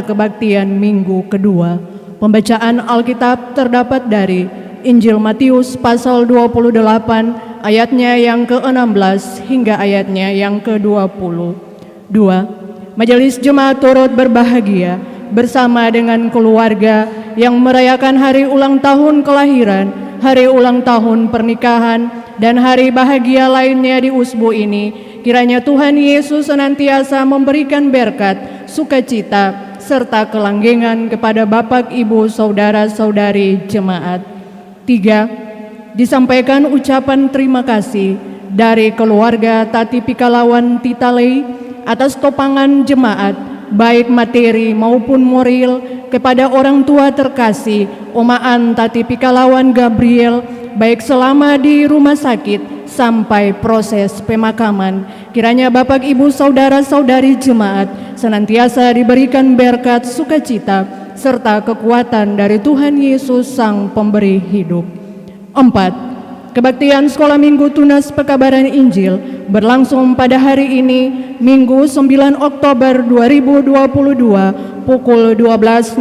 Kebaktian minggu kedua. Pembacaan Alkitab terdapat dari Injil Matius pasal 28 ayatnya yang ke-16 hingga ayatnya yang ke-20. 2. Majelis jemaat turut berbahagia bersama dengan keluarga yang merayakan hari ulang tahun kelahiran, hari ulang tahun pernikahan, dan hari bahagia lainnya di usbu ini. Kiranya Tuhan Yesus senantiasa memberikan berkat, sukacita, serta kelanggengan kepada Bapak, Ibu, Saudara-saudari jemaat. 3. Disampaikan ucapan terima kasih dari keluarga Tati Pikalawan Titalei atas topangan jemaat, baik materi maupun moral, kepada orang tua terkasih Omaan Tati Pikalawan Gabriel, baik selama di rumah sakit sampai proses pemakaman. Kiranya Bapak, Ibu, Saudara-saudari jemaat senantiasa diberikan berkat, sukacita, serta kekuatan dari Tuhan Yesus Sang Pemberi Hidup. 4. Kebaktian Sekolah Minggu Tunas Pekabaran Injil berlangsung pada hari ini, Minggu 9 Oktober 2022, pukul 12.00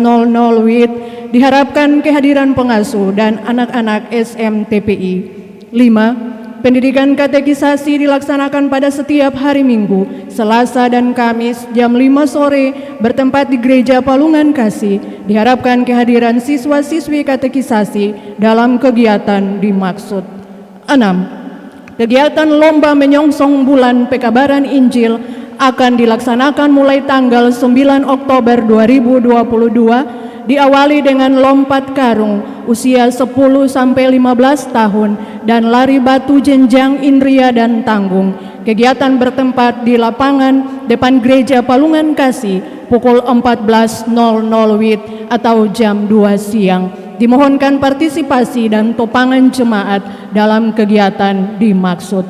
WIB. Diharapkan kehadiran pengasuh dan anak-anak SMTPI. 5. Pendidikan katekisasi dilaksanakan pada setiap hari Minggu, Selasa dan Kamis jam 5 sore bertempat di Gereja Palungan Kasih. Diharapkan kehadiran siswa-siswi katekisasi dalam kegiatan dimaksud. 6. Kegiatan lomba menyongsong bulan pekabaran Injil akan dilaksanakan mulai tanggal 9 Oktober 2022, diawali dengan lompat karung usia 10-15 tahun dan lari batu jenjang Indria dan Tanggung. Kegiatan bertempat di lapangan depan Gereja Palungan Kasih pukul 14.00 WIB atau jam 2 siang. Dimohonkan partisipasi dan topangan jemaat dalam kegiatan dimaksud.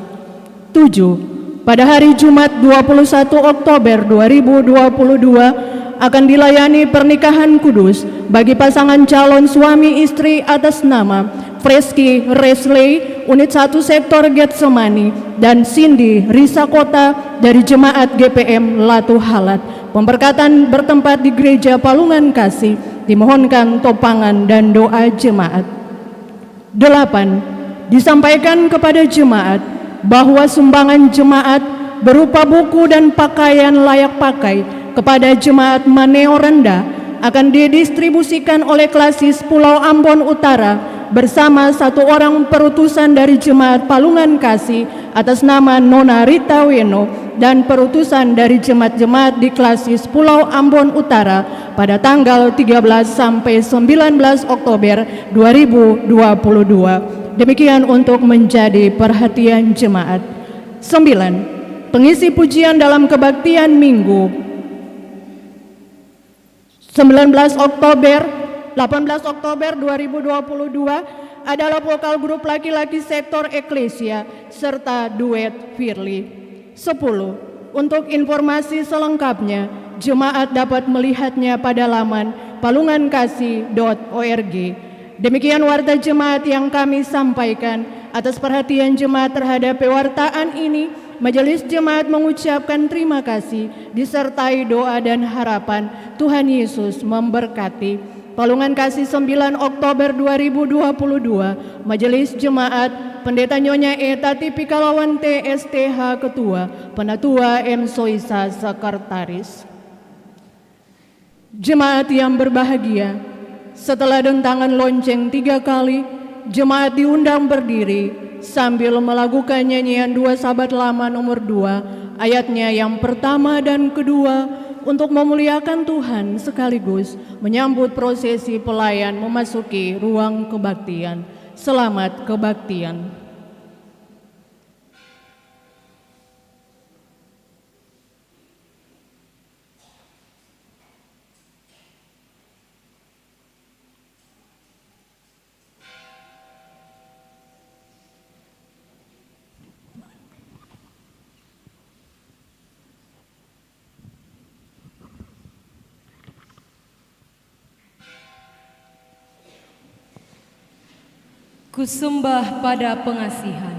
7. Pada hari Jumat 21 Oktober 2022 akan dilayani pernikahan kudus bagi pasangan calon suami istri atas nama Freski Resley, Unit 1 Sektor Getsemani, dan Cindy Risa Kota dari Jemaat GPM Latu Halat. Pemberkatan bertempat di Gereja Palungan Kasih. Dimohonkan topangan dan doa jemaat. 8. Disampaikan kepada jemaat bahwa sumbangan jemaat berupa buku dan pakaian layak pakai kepada jemaat Maneo Rendah akan didistribusikan oleh Klasis Pulau Ambon Utara bersama satu orang perutusan dari Jemaat Palungan Kasih atas nama Nona Rita Weno dan perutusan dari jemaat-jemaat di Klasis Pulau Ambon Utara pada tanggal 13 sampai 19 Oktober 2022. Demikian untuk menjadi perhatian jemaat. 9. Pengisi pujian dalam kebaktian Minggu 18 Oktober 2022 adalah vokal grup laki-laki sektor Eklesia serta duet Firly. 10. Untuk informasi selengkapnya, jemaat dapat melihatnya pada laman palungankasih.org. Demikian warta jemaat yang kami sampaikan. Atas perhatian jemaat terhadap pewartaan ini, Majelis Jemaat mengucapkan terima kasih disertai doa dan harapan Tuhan Yesus memberkati. Palungan Kasih 9 Oktober 2022, Majelis Jemaat, Pendeta Nyonya Tati Pikalawan TSTH Ketua, Penatua M. Soisa Sekretaris. Jemaat yang berbahagia, setelah dentangan lonceng 3 kali, jemaat diundang berdiri sambil melakukan nyanyian 2 Sahabat Lama nomor 2, ayatnya yang pertama dan kedua, untuk memuliakan Tuhan sekaligus menyambut prosesi pelayan memasuki ruang kebaktian. Selamat kebaktian. Kusembah pada pengasihan.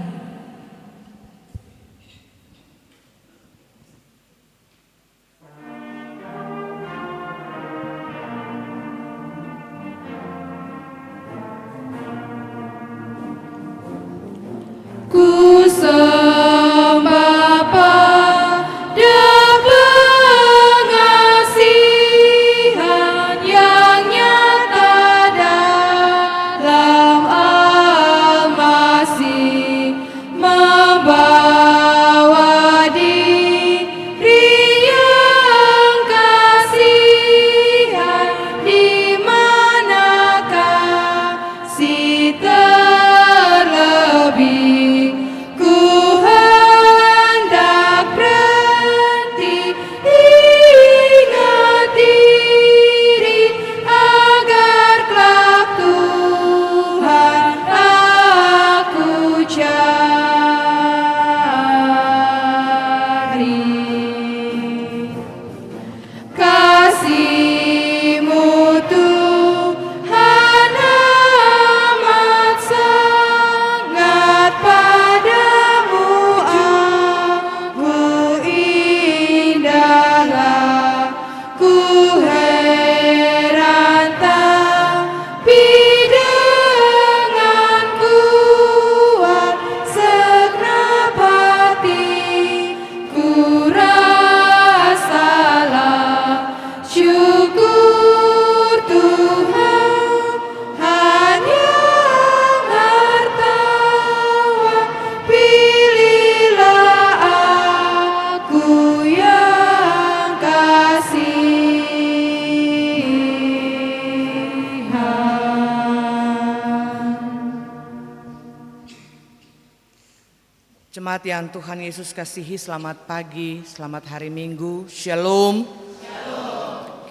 Jemaat yang Tuhan Yesus kasihi, selamat pagi, selamat hari Minggu, Shalom.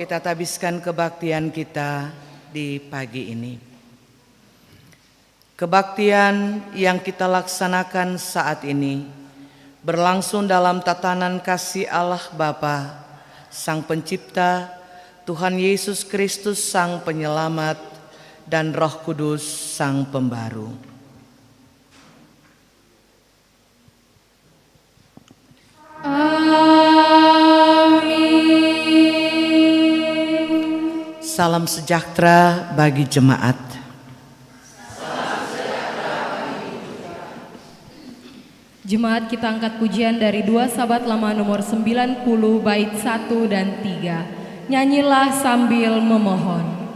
Kita tabiskan kebaktian kita di pagi ini. Kebaktian yang kita laksanakan saat ini berlangsung dalam tatanan kasih Allah Bapa, Sang Pencipta, Tuhan Yesus Kristus Sang Penyelamat, dan Roh Kudus Sang Pembaru. Amin. Salam sejahtera bagi jemaat. Jemaat, kita angkat pujian dari 2 Sahabat Lama nomor 90 bait 1 dan 3. Nyanyilah sambil memohon.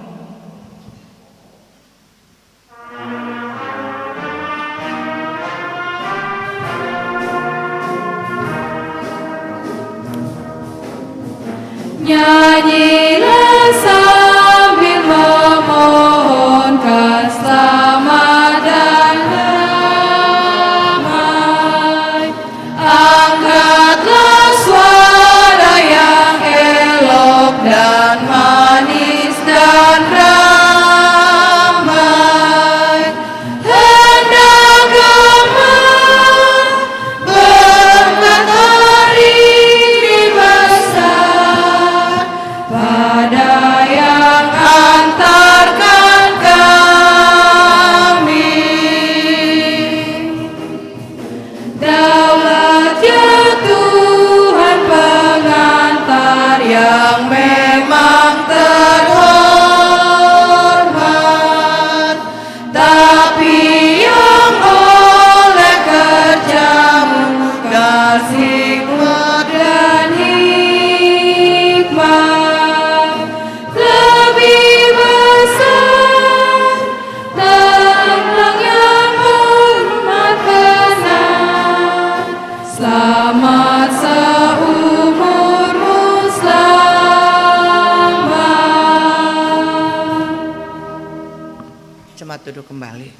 Nyanyilah sambil memohon keselamatan dan damai. Angkatlah suara yang elok dan manis dan ramai. Hendak gemar berkat hari besar pada yang antarkan kami. Daulatnya Tuhan pengantar yang memang terhormat, tapi yang oleh kerja-Mu kasih-Mu dan hikmat lebih besar, terang yang hormat benar. Selamat seumurmu selamat. Jemaat duduk kembali.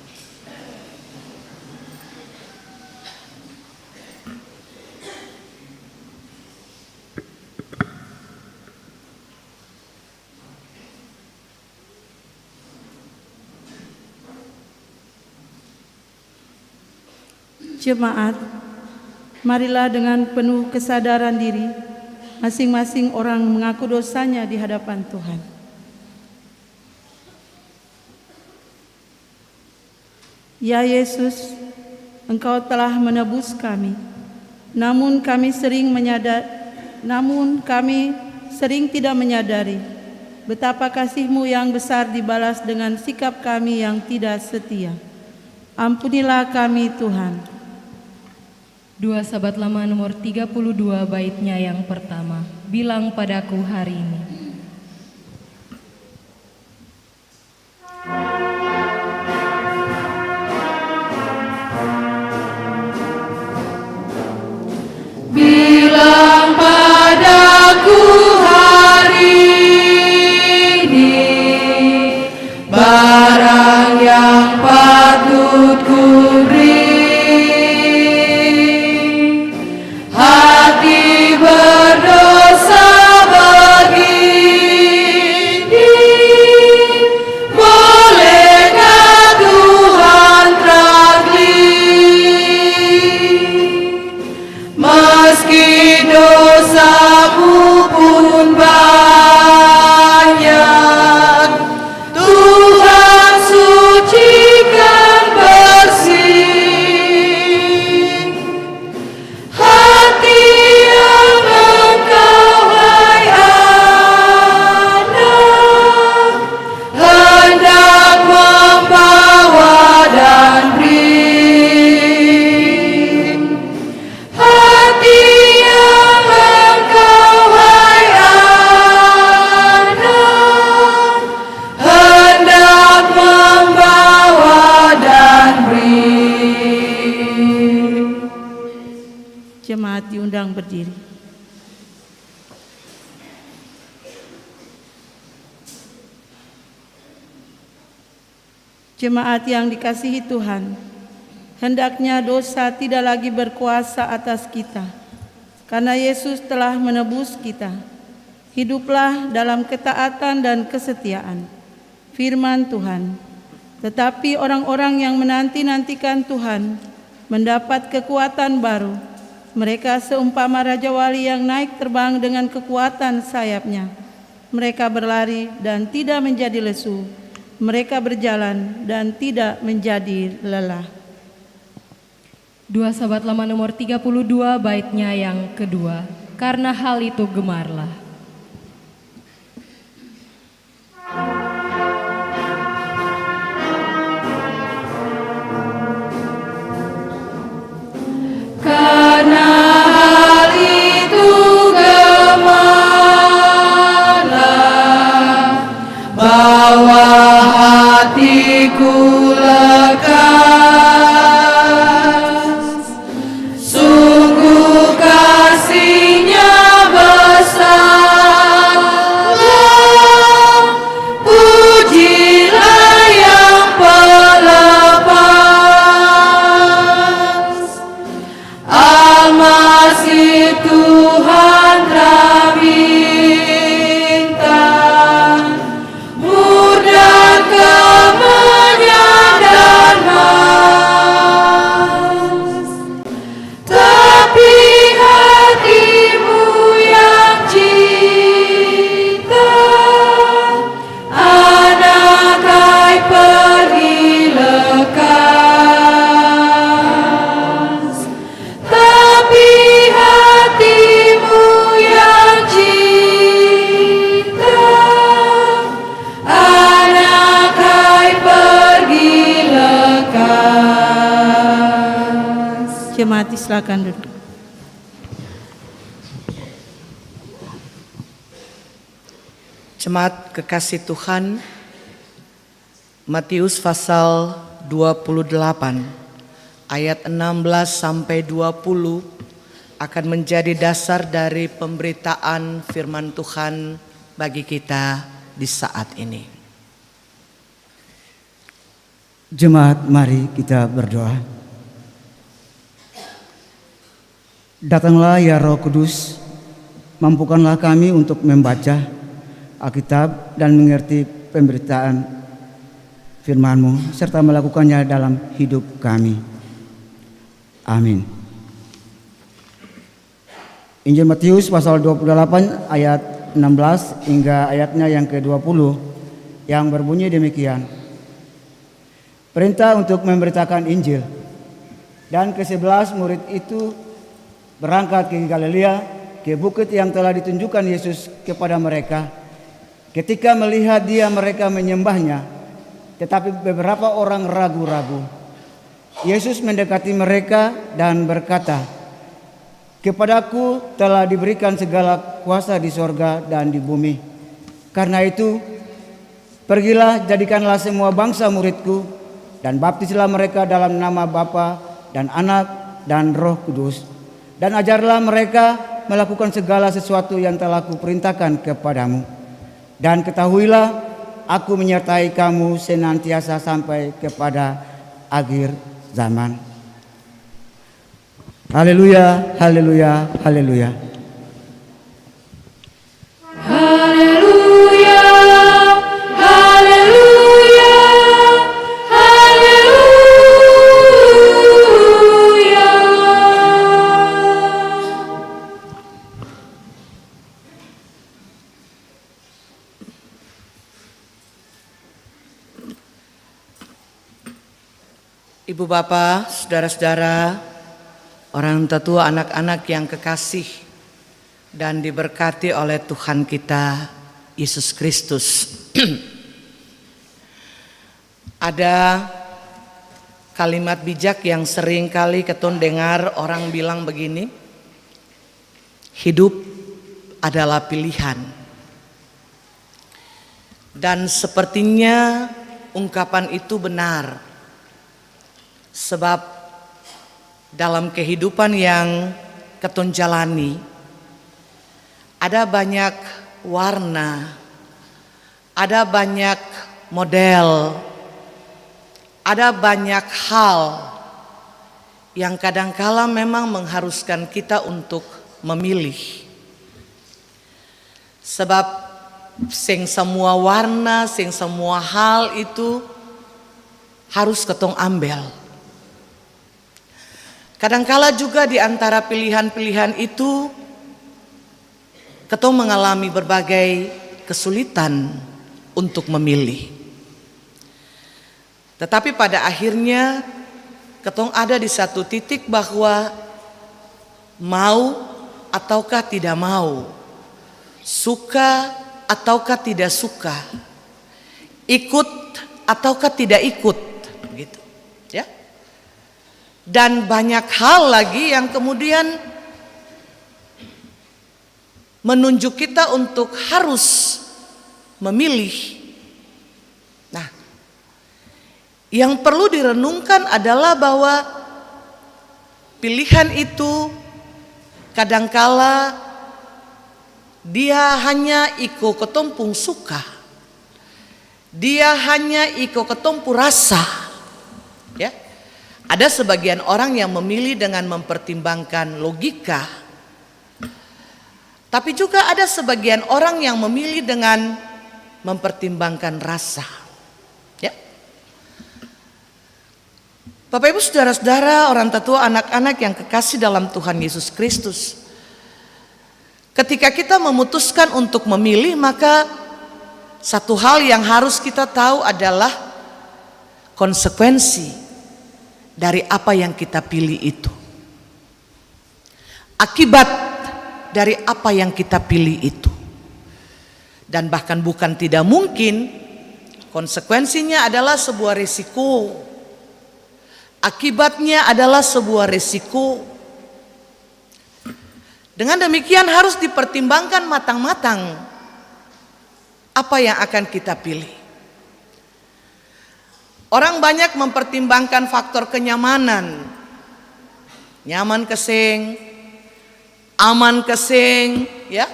Jemaat, marilah dengan penuh kesadaran diri, masing-masing orang mengaku dosanya di hadapan Tuhan. Ya Yesus, Engkau telah menebus kami, namun kami sering tidak menyadari betapa kasih-Mu yang besar dibalas dengan sikap kami yang tidak setia. Ampunilah kami Tuhan. 2 Sahabat Lama nomor 32 baitnya yang pertama. Bilang padaku hari ini. Bilang padaku hari ini barang yang patut ku beri. Hati berdosa begini, bolehkah Tuhan tragedi? Meski dosamu pun banyak, Tuhan sucikan bersih. Hati yang Engkau hai anak, hendak membawa dan beri. Hati yang Engkau hai anak, hendak membawa dan beri. Jemaat diundang berdiri. Jemaat yang dikasihi Tuhan, hendaknya dosa tidak lagi berkuasa atas kita, karena Yesus telah menebus kita. Hiduplah dalam ketaatan dan kesetiaan. Firman Tuhan. Tetapi orang-orang yang menanti-nantikan Tuhan mendapat kekuatan baru. Mereka seumpama Raja Wali yang naik terbang dengan kekuatan sayapnya. Mereka berlari dan tidak menjadi lesu. Mereka berjalan dan tidak menjadi lelah. 2 Sahabat Lama nomor 32 baitnya yang kedua. Karena hal itu gemarlah. Karena hal itu gemarlah, bahwa hatiku lekas. Sungguh kasih-Nya besarlah, pujilah yang pelepas. Al-Masih Tuhan bintang, mudah kemenyan dan mas. Tapi hatimu yang cinta, anakai pergi lekas. Tapi hatimu yang cinta, anakai pergi lekas. Jemaat silakan duduk. Jemaat kekasih Tuhan, Matius pasal 28 ayat 16 sampai 20 akan menjadi dasar dari pemberitaan firman Tuhan bagi kita di saat ini. Jemaat, mari kita berdoa. Datanglah ya Roh Kudus, mampukanlah kami untuk membaca Alkitab dan mengerti pemberitaan firman-Mu serta melakukannya dalam hidup kami. Amin. Injil Matius pasal 28 ayat 16 hingga ayatnya yang ke-20 yang berbunyi demikian. Perintah untuk memberitakan Injil. Dan ke-11 murid itu berangkat ke Galilea, ke bukit yang telah ditunjukkan Yesus kepada mereka. Ketika melihat Dia, mereka menyembahnya, tetapi beberapa orang ragu-ragu. Yesus mendekati mereka dan berkata, "Kepadaku telah diberikan segala kuasa di sorga dan di bumi. Karena itu, pergilah, jadikanlah semua bangsa muridku, dan baptislah mereka dalam nama Bapa dan Anak dan Roh Kudus. Dan ajarlah mereka melakukan segala sesuatu yang telah kuperintahkan kepadamu. Dan ketahuilah, aku menyertai kamu senantiasa sampai kepada akhir zaman." Haleluya, haleluya, haleluya. Haleluya, haleluya, haleluya. Ibu bapak, saudara-saudara, orang tua, anak-anak yang kekasih dan diberkati oleh Tuhan kita Yesus Kristus. Ada kalimat bijak yang sering kali ketun dengar orang bilang begini, hidup adalah pilihan. Dan sepertinya ungkapan itu benar. Sebab dalam kehidupan yang ketun jalani, ada banyak warna, ada banyak model, ada banyak hal yang kadangkala memang mengharuskan kita untuk memilih. Sebab sing semua warna, sing semua hal itu harus ketong ambil. Kadangkala juga di antara pilihan-pilihan itu ketong mengalami berbagai kesulitan untuk memilih. Tetapi pada akhirnya ketong ada di satu titik bahwa mau ataukah tidak mau, suka ataukah tidak suka, ikut ataukah tidak ikut, begitu, ya. Dan banyak hal lagi yang kemudian menunjuk kita untuk harus memilih. Nah, yang perlu direnungkan adalah bahwa pilihan itu kadangkala dia hanya iko ketumpung suka, dia hanya iko ketumpung rasa, ya. Ada sebagian orang yang memilih dengan mempertimbangkan logika, tapi juga ada sebagian orang yang memilih dengan mempertimbangkan rasa, ya. Bapak Ibu saudara-saudara, orang tua, anak-anak yang kekasih dalam Tuhan Yesus Kristus, ketika kita memutuskan untuk memilih, maka satu hal yang harus kita tahu adalah konsekuensi dari apa yang kita pilih itu. Akibat dari apa yang kita pilih itu. Dan bahkan bukan tidak mungkin, konsekuensinya adalah sebuah risiko. Akibatnya adalah sebuah risiko. Dengan demikian harus dipertimbangkan matang-matang apa yang akan kita pilih. Orang banyak mempertimbangkan faktor kenyamanan. Nyaman kesing, aman kesing, ya.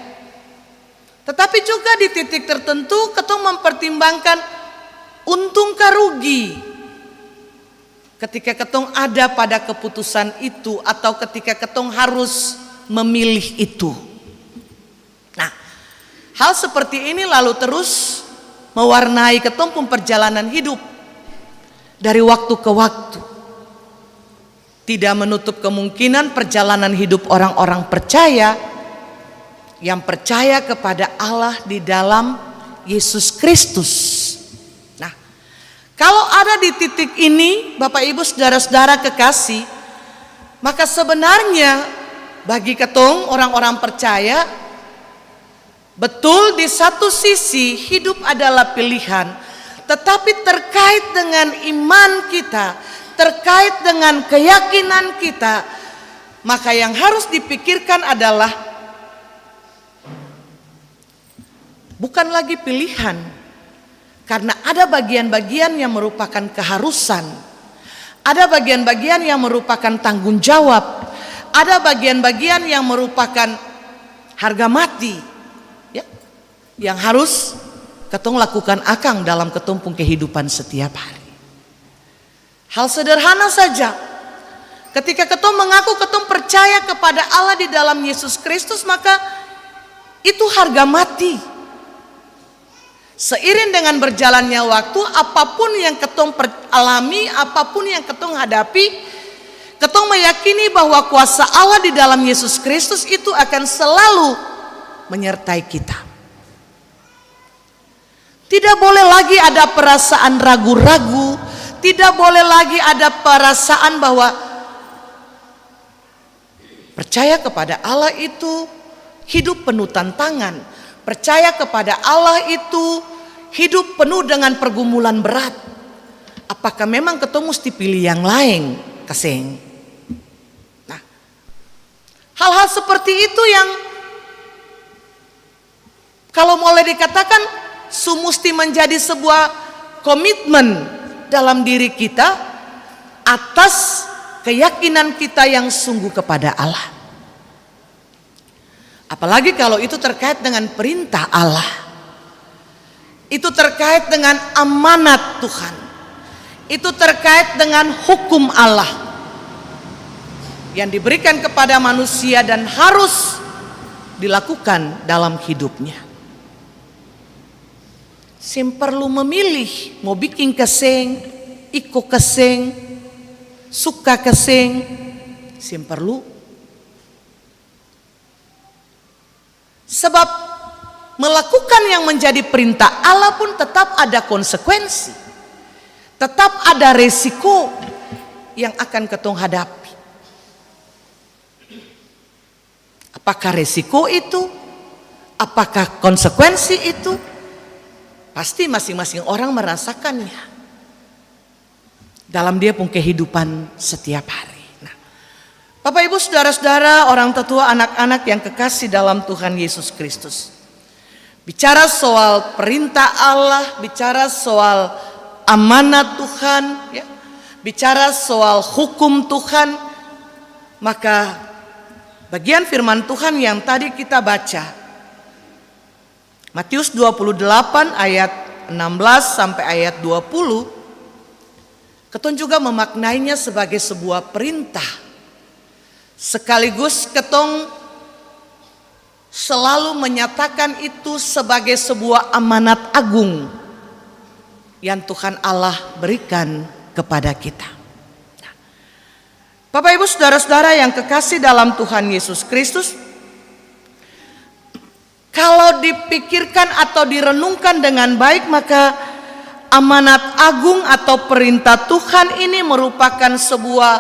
Tetapi juga di titik tertentu ketong mempertimbangkan untung kah rugi. Ketika ketong ada pada keputusan itu atau ketika ketong harus memilih itu. Nah, hal seperti ini lalu terus mewarnai ketong perjalanan hidup dari waktu ke waktu. Tidak menutup kemungkinan perjalanan hidup orang-orang percaya yang percaya kepada Allah di dalam Yesus Kristus. Nah, kalau ada di titik ini, Bapak Ibu saudara-saudara kekasih, maka sebenarnya bagi ketong orang-orang percaya, betul di satu sisi hidup adalah pilihan, tetapi terkait dengan iman kita, terkait dengan keyakinan kita, maka yang harus dipikirkan adalah bukan lagi pilihan, karena ada bagian-bagian yang merupakan keharusan, ada bagian-bagian yang merupakan tanggung jawab, ada bagian-bagian yang merupakan harga mati, ya, yang harus ketong lakukan akang dalam ketumpung kehidupan setiap hari. Hal sederhana saja, ketika ketong mengaku ketong percaya kepada Allah di dalam Yesus Kristus, maka itu harga mati. Seiring dengan berjalannya waktu, apapun yang ketong alami, apapun yang ketong hadapi, ketong meyakini bahwa kuasa Allah di dalam Yesus Kristus itu akan selalu menyertai kita. Tidak boleh lagi ada perasaan ragu-ragu, tidak boleh lagi ada perasaan bahwa percaya kepada Allah itu hidup penuh tantangan, percaya kepada Allah itu hidup penuh dengan pergumulan berat. Apakah memang ketemu mesti pilih yang lain, keseng? Nah, hal-hal seperti itu yang kalau boleh dikatakan mesti menjadi sebuah komitmen dalam diri kita atas keyakinan kita yang sungguh kepada Allah. Apalagi kalau itu terkait dengan perintah Allah, itu terkait dengan amanat Tuhan, itu terkait dengan hukum Allah. yang diberikan kepada manusia dan harus dilakukan dalam hidupnya. Sim perlu memilih mau bikin keseng, iko keseng, suka keseng, sim perlu. Sebab melakukan yang menjadi perintah Allah pun tetap ada konsekuensi, tetap ada resiko yang akan ketong hadapi. Apakah resiko itu? Apakah konsekuensi itu? Pasti masing-masing orang merasakannya dalam dia pun kehidupan setiap hari. Nah, Bapak Ibu saudara-saudara, orang tetua, anak-anak yang kekasih dalam Tuhan Yesus Kristus, bicara soal perintah Allah, bicara soal amanat Tuhan, ya, bicara soal hukum Tuhan, maka bagian firman Tuhan yang tadi kita baca, Matius 28 ayat 16 sampai ayat 20, ketong juga memaknainya sebagai sebuah perintah. Sekaligus ketong selalu menyatakan itu sebagai sebuah amanat agung yang Tuhan Allah berikan kepada kita. Bapak Ibu saudara-saudara yang kekasih dalam Tuhan Yesus Kristus, kalau dipikirkan atau direnungkan dengan baik, maka amanat agung atau perintah Tuhan ini merupakan sebuah,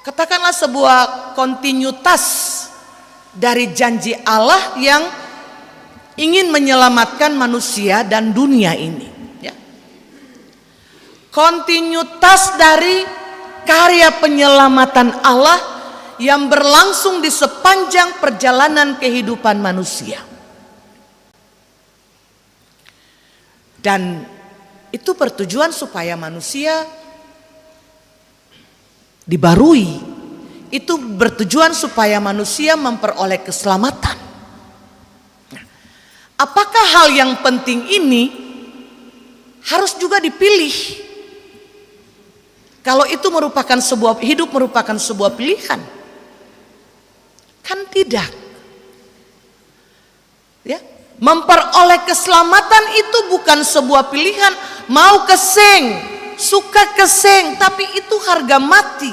katakanlah sebuah kontinuitas dari janji Allah yang ingin menyelamatkan manusia dan dunia ini, ya. Kontinuitas dari karya penyelamatan Allah yang berlangsung di sepanjang perjalanan kehidupan manusia. Dan itu bertujuan supaya manusia dibarui. Itu bertujuan supaya manusia memperoleh keselamatan. Nah, apakah hal yang penting ini harus juga dipilih? Kalau itu merupakan sebuah hidup, merupakan sebuah pilihan. Kan tidak. Ya, memperoleh keselamatan itu bukan sebuah pilihan. Mau keseng, suka keseng, tapi itu harga mati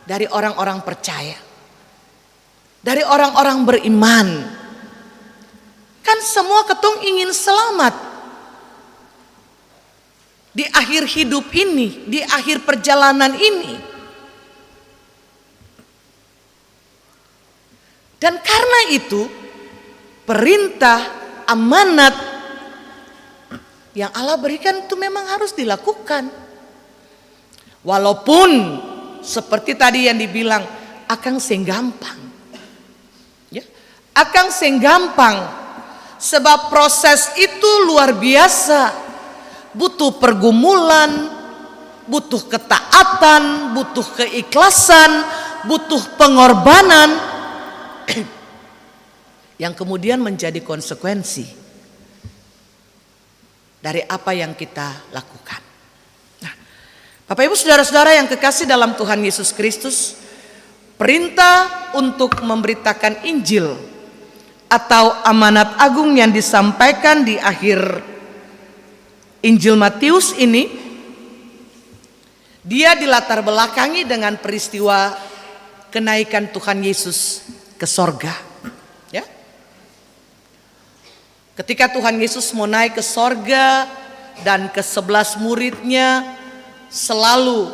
dari orang-orang percaya, dari orang-orang beriman. Kan semua ketong ingin selamat di akhir hidup ini, di akhir perjalanan ini. Dan karena itu perintah amanat yang Allah berikan itu memang harus dilakukan. Walaupun seperti tadi yang dibilang, akang seng gampang. Ya, akang seng gampang. Sebab proses itu luar biasa. Butuh pergumulan, butuh ketaatan, butuh keikhlasan, butuh pengorbanan yang kemudian menjadi konsekuensi dari apa yang kita lakukan. Nah, Bapak Ibu saudara-saudara yang kekasih dalam Tuhan Yesus Kristus, perintah untuk memberitakan Injil atau amanat agung yang disampaikan di akhir Injil Matius ini, dia dilatar belakangi dengan peristiwa kenaikan Tuhan Yesus ke sorga, ya. Ketika Tuhan Yesus mau naik ke sorga dan ke-11 muridnya selalu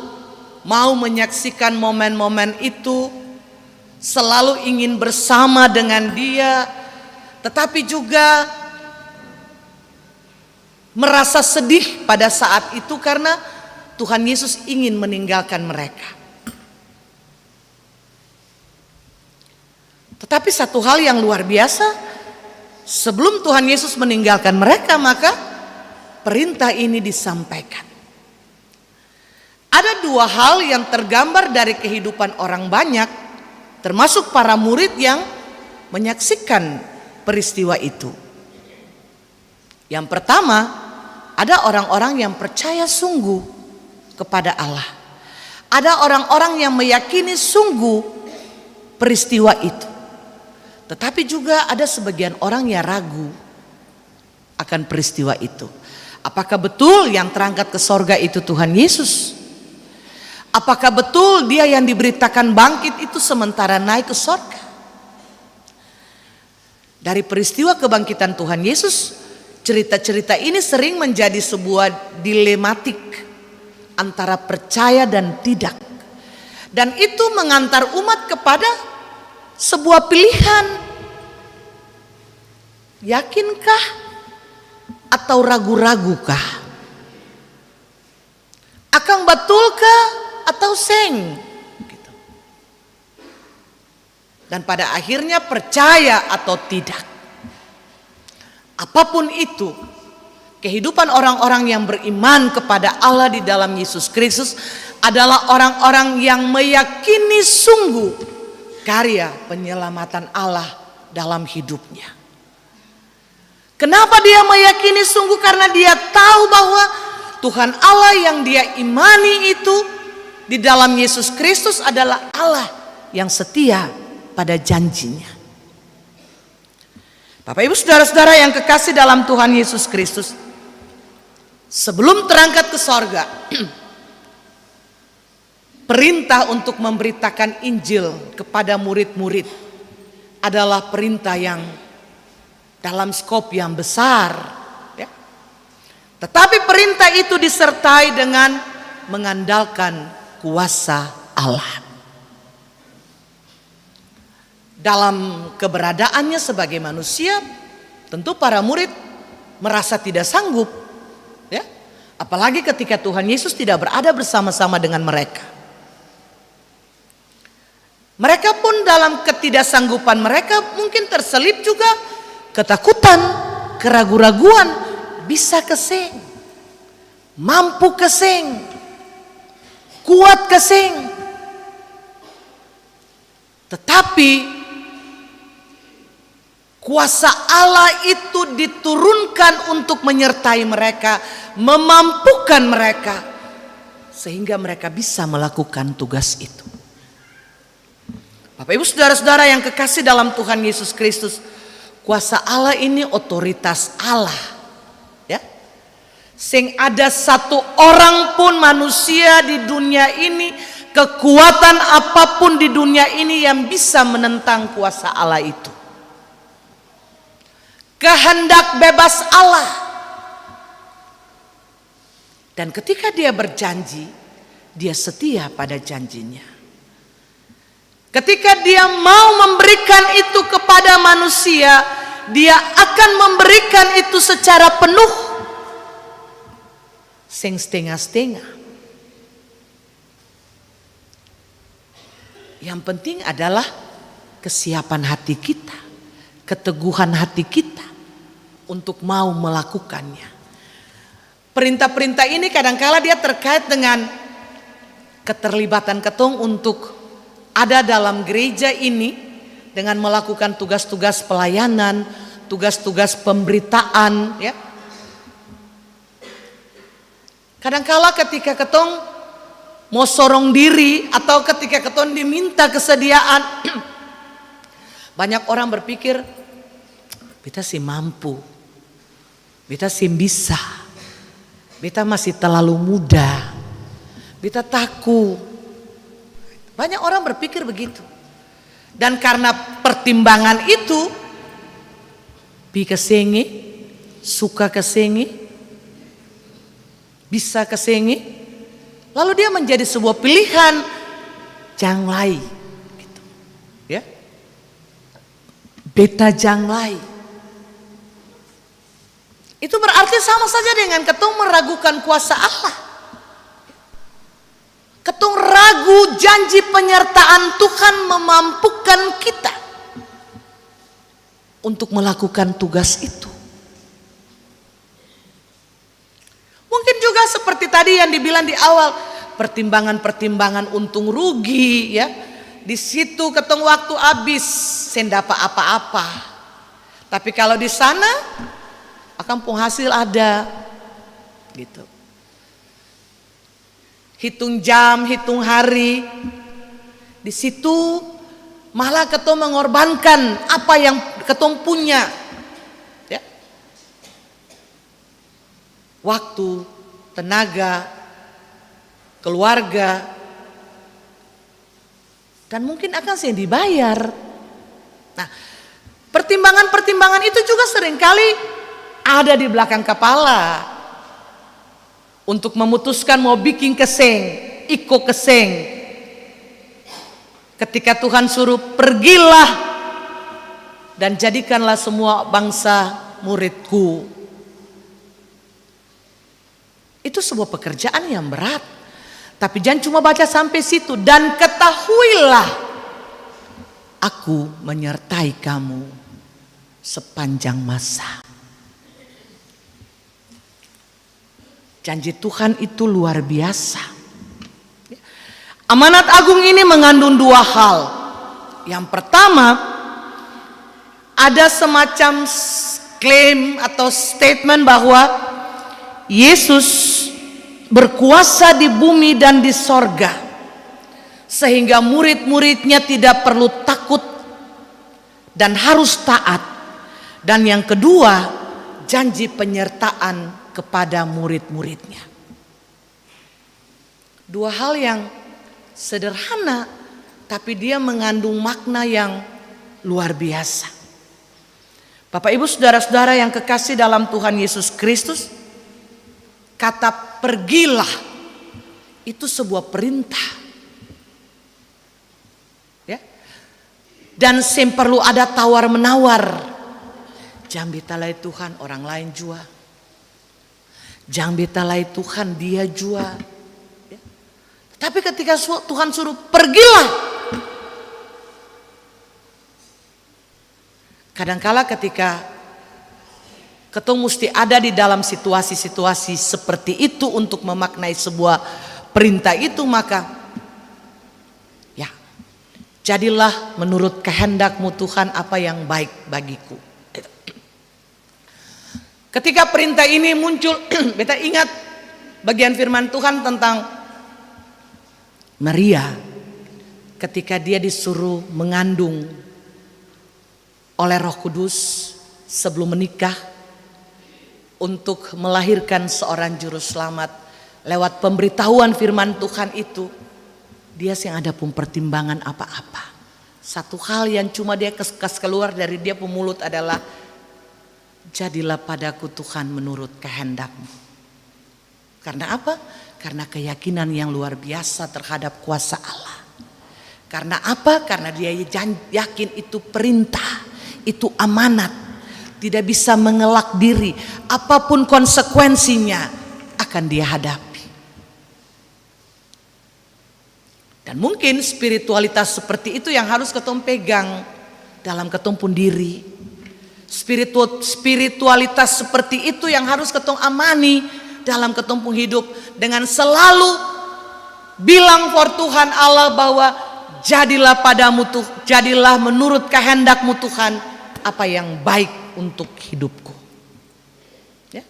mau menyaksikan momen-momen itu, selalu ingin bersama dengan dia, tetapi juga merasa sedih pada saat itu karena Tuhan Yesus ingin meninggalkan mereka. Tetapi satu hal yang luar biasa, sebelum Tuhan Yesus meninggalkan mereka, maka perintah ini disampaikan. Ada dua hal yang tergambar dari kehidupan orang banyak, termasuk para murid yang menyaksikan peristiwa itu. Yang pertama, ada orang-orang yang percaya sungguh kepada Allah. Ada orang-orang yang meyakini sungguh peristiwa itu. Tetapi juga ada sebagian orang yang ragu akan peristiwa itu. Apakah betul yang terangkat ke sorga itu Tuhan Yesus? Apakah betul dia yang diberitakan bangkit itu sementara naik ke sorga? Dari peristiwa kebangkitan Tuhan Yesus, cerita-cerita ini sering menjadi sebuah dilematik antara percaya dan tidak. Dan itu mengantar umat kepada sebuah pilihan. Yakinkah atau ragu-ragukah? Akang betulkah atau seng? Gitu. Dan pada akhirnya percaya atau tidak. Apapun itu, kehidupan orang-orang yang beriman kepada Allah di dalam Yesus Kristus adalah orang-orang yang meyakini sungguh karya penyelamatan Allah dalam hidupnya. Kenapa dia meyakini sungguh? Karena dia tahu bahwa Tuhan Allah yang dia imani itu di dalam Yesus Kristus adalah Allah yang setia pada janjinya. Bapak Ibu saudara-saudara yang kekasih dalam Tuhan Yesus Kristus, sebelum terangkat ke sorga, perintah untuk memberitakan Injil kepada murid-murid adalah perintah yang dalam skop yang besar, ya. Tetapi perintah itu disertai dengan mengandalkan kuasa Allah. Dalam keberadaannya sebagai manusia, tentu para murid merasa tidak sanggup, ya. Apalagi ketika Tuhan Yesus tidak berada bersama-sama dengan mereka. Mereka pun dalam ketidaksanggupan mereka mungkin terselip juga ketakutan, keraguan-raguan, bisa keseng, mampu keseng, kuat keseng. Tetapi kuasa Allah itu diturunkan untuk menyertai mereka, memampukan mereka, sehingga mereka bisa melakukan tugas itu. Bapak Ibu saudara-saudara yang kekasih dalam Tuhan Yesus Kristus, kuasa Allah ini otoritas Allah, ya. Sing ada satu orang pun manusia di dunia ini, kekuatan apapun di dunia ini yang bisa menentang kuasa Allah itu. Kehendak bebas Allah. Dan ketika dia berjanji, dia setia pada janjinya. Ketika dia mau memberikan itu kepada manusia, dia akan memberikan itu secara penuh. Sing setengah-setengah. Yang penting adalah kesiapan hati kita, keteguhan hati kita untuk mau melakukannya. Perintah-perintah ini kadangkala dia terkait dengan keterlibatan ketong untuk ada dalam gereja ini dengan melakukan tugas-tugas pelayanan, tugas-tugas pemberitaan, ya. Kadangkala ketika ketong mau sorong diri atau ketika ketong diminta kesediaan, banyak orang berpikir, beta sih mampu, beta sih bisa, beta masih terlalu muda, beta takut. Banyak orang berpikir begitu. Dan karena pertimbangan itu, pi kesengi, suka kesengi, bisa kesengi, lalu dia menjadi sebuah pilihan janglai, gitu, ya. Beta janglai. Itu berarti sama saja dengan ketong meragukan kuasa Allah. Ketong ragu janji penyertaan Tuhan memampukan kita untuk melakukan tugas itu. Mungkin juga seperti tadi yang dibilang di awal, pertimbangan-pertimbangan untung rugi, ya. Di situ ketong waktu habis, sendapa apa-apa. Tapi kalau di sana akan penghasil ada, gitu. hitung jam, hitung hari. Di situ malah ketong mengorbankan apa yang ketong punya. Ya. Waktu, tenaga, keluarga, dan mungkin akan saya dibayar. Nah, pertimbangan-pertimbangan itu juga seringkali ada di belakang kepala untuk memutuskan mau bikin keseng, iko keseng. Ketika Tuhan suruh pergilah dan jadikanlah semua bangsa muridku. Itu sebuah pekerjaan yang berat. Tapi jangan cuma baca sampai situ. Dan ketahuilah, aku menyertai kamu sepanjang masa. Janji Tuhan itu luar biasa. Amanat agung ini mengandung dua hal. Yang pertama, ada semacam klaim atau statement bahwa Yesus berkuasa di bumi dan di sorga, sehingga murid-muridnya tidak perlu takut dan harus taat. Dan yang kedua, janji penyertaan kepada murid-muridnya. Dua hal yang sederhana, tapi dia mengandung makna yang luar biasa. Bapak Ibu saudara-saudara yang kekasih dalam Tuhan Yesus Kristus, kata pergilah itu sebuah perintah. Ya. Dan sem perlu ada tawar-menawar. Jangan betalai Tuhan, orang lain jua. Jangan betalai Tuhan, dia jua. Ya. Tapi ketika Tuhan suruh pergilah, kadangkala ketika ketong mesti ada di dalam situasi-situasi seperti itu untuk memaknai sebuah perintah itu, maka ya, jadilah menurut kehendakmu Tuhan apa yang baik bagiku. Ketika perintah ini muncul, beta ingat bagian firman Tuhan tentang Maria ketika dia disuruh mengandung oleh Roh Kudus sebelum menikah untuk melahirkan seorang juru selamat. Lewat pemberitahuan firman Tuhan itu, dia yang ada pun pertimbangan apa-apa. Satu hal yang cuma dia kes keluar dari dia pemulut adalah, jadilah padaku Tuhan menurut kehendakmu. Karena apa? Karena keyakinan yang luar biasa terhadap kuasa Allah. Karena apa? Karena dia yakin itu perintah, itu amanat. Tidak bisa mengelak diri, apapun konsekuensinya akan dia hadapi. Dan mungkin spiritualitas seperti itu yang harus ketong pegang dalam ketong pun diri. Spiritualitas seperti itu yang harus ketong amani dalam ketong pun hidup, dengan selalu bilang for Tuhan Allah bahwa jadilah padamu Tuhan, jadilah menurut kehendakmu Tuhan apa yang baik untuk hidupku. Ya.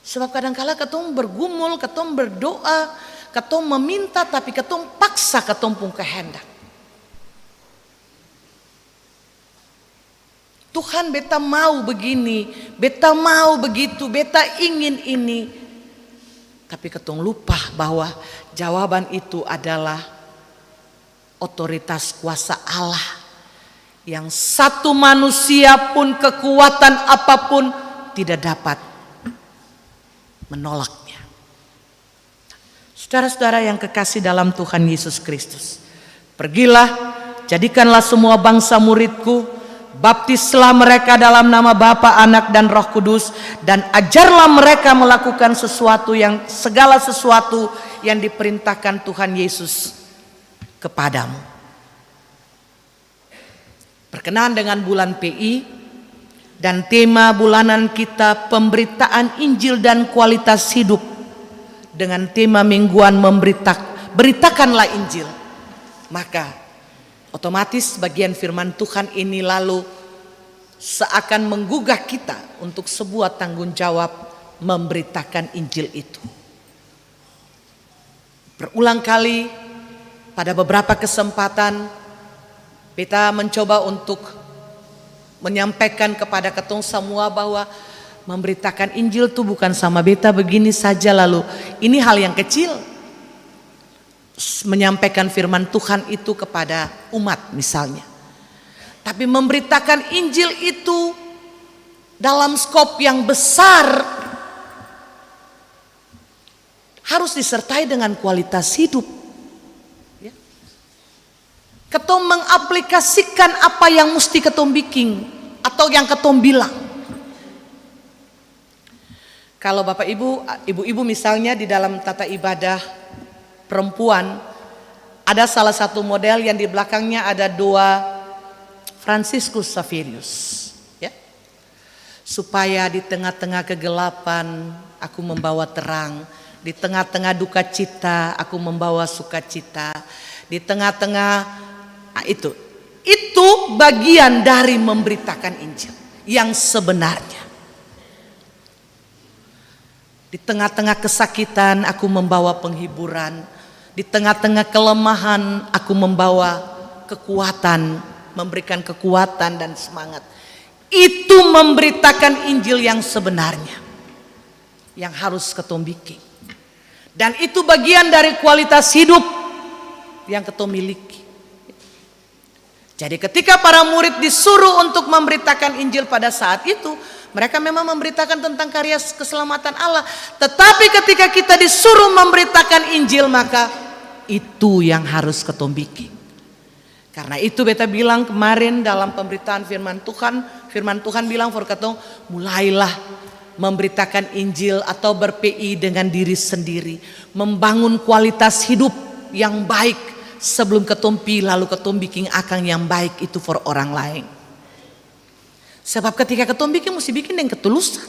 Sebab kadangkala ketong bergumul, ketong berdoa, ketong meminta, tapi ketong paksa ketong pun kehendak. Tuhan, beta mau begini, beta mau begitu, beta ingin ini. Tapi ketong lupa bahwa jawaban itu adalah otoritas kuasa Allah. Yang satu manusia pun, kekuatan apapun tidak dapat menolaknya. Saudara-saudara yang kekasih dalam Tuhan Yesus Kristus, pergilah, jadikanlah semua bangsa muridku, baptislah mereka dalam nama Bapa, Anak dan Roh Kudus, dan ajarlah mereka melakukan segala sesuatu yang diperintahkan Tuhan Yesus kepadamu. Berkenaan dengan bulan PI dan tema bulanan kita pemberitaan Injil dan kualitas hidup, dengan tema mingguan beritakanlah Injil, maka otomatis bagian firman Tuhan ini lalu seakan menggugah kita untuk sebuah tanggung jawab memberitakan Injil itu. Berulang kali pada beberapa kesempatan beta mencoba untuk menyampaikan kepada ketong semua bahwa memberitakan Injil itu bukan sama beta begini saja lalu ini hal yang kecil. Menyampaikan firman Tuhan itu kepada umat misalnya. Tapi memberitakan Injil itu dalam skop yang besar harus disertai dengan kualitas hidup. Ya. Ketong mengaplikasikan apa yang mesti ketong bikin atau yang ketong bilang. Kalau Bapak Ibu, ibu-ibu misalnya di dalam tata ibadah perempuan, ada salah satu model yang di belakangnya ada 2 Franciscus Xaverius, ya. Supaya di tengah-tengah kegelapan aku membawa terang, di tengah-tengah duka cita aku membawa sukacita, di tengah-tengah itu bagian dari memberitakan Injil yang sebenarnya. Di tengah-tengah kesakitan aku membawa penghiburan, di tengah-tengah kelemahan aku membawa kekuatan, memberikan kekuatan dan semangat. Itu memberitakan Injil yang sebenarnya, yang harus ketong bikin. Dan itu bagian dari kualitas hidup yang ketong miliki. Jadi ketika para murid disuruh untuk memberitakan Injil pada saat itu, mereka memang memberitakan tentang karya keselamatan Allah. Tetapi ketika kita disuruh memberitakan Injil, maka itu yang harus ketong bikin. Karena itu beta bilang kemarin dalam pemberitaan firman Tuhan bilang for ketong, mulailah memberitakan Injil atau ber-PI dengan diri sendiri, membangun kualitas hidup yang baik sebelum ketong pi lalu ketong bikin akang yang baik itu for orang lain. Sebab ketika ketong bikin mesti bikin dengan ketulusan.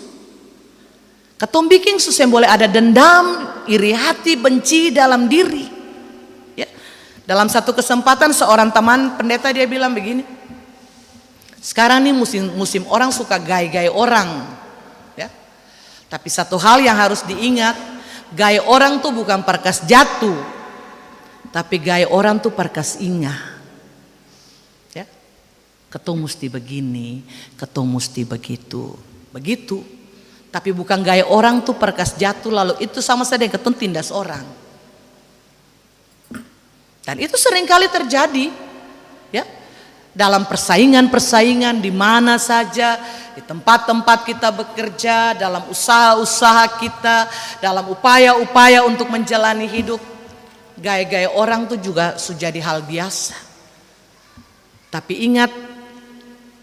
Ketong bikin susah boleh ada dendam, iri hati, benci dalam diri. Ya. Dalam satu kesempatan seorang teman pendeta dia bilang begini, sekarang nih musim orang suka gay-gay orang. Ya. Tapi satu hal yang harus diingat, gay orang tuh bukan perkas jatuh, tapi gay orang tuh perkas ingat. Ketong mesti begini, ketong mesti begitu. Tapi bukan gaya orang tuh perkas jatuh lalu itu sama saja dengan ketong tindas orang. Dan itu seringkali terjadi, ya, dalam persaingan di mana saja, di tempat-tempat kita bekerja, dalam usaha-usaha kita, dalam upaya-upaya untuk menjalani hidup. Gaya-gaya orang tuh juga sudah jadi hal biasa. Tapi ingat,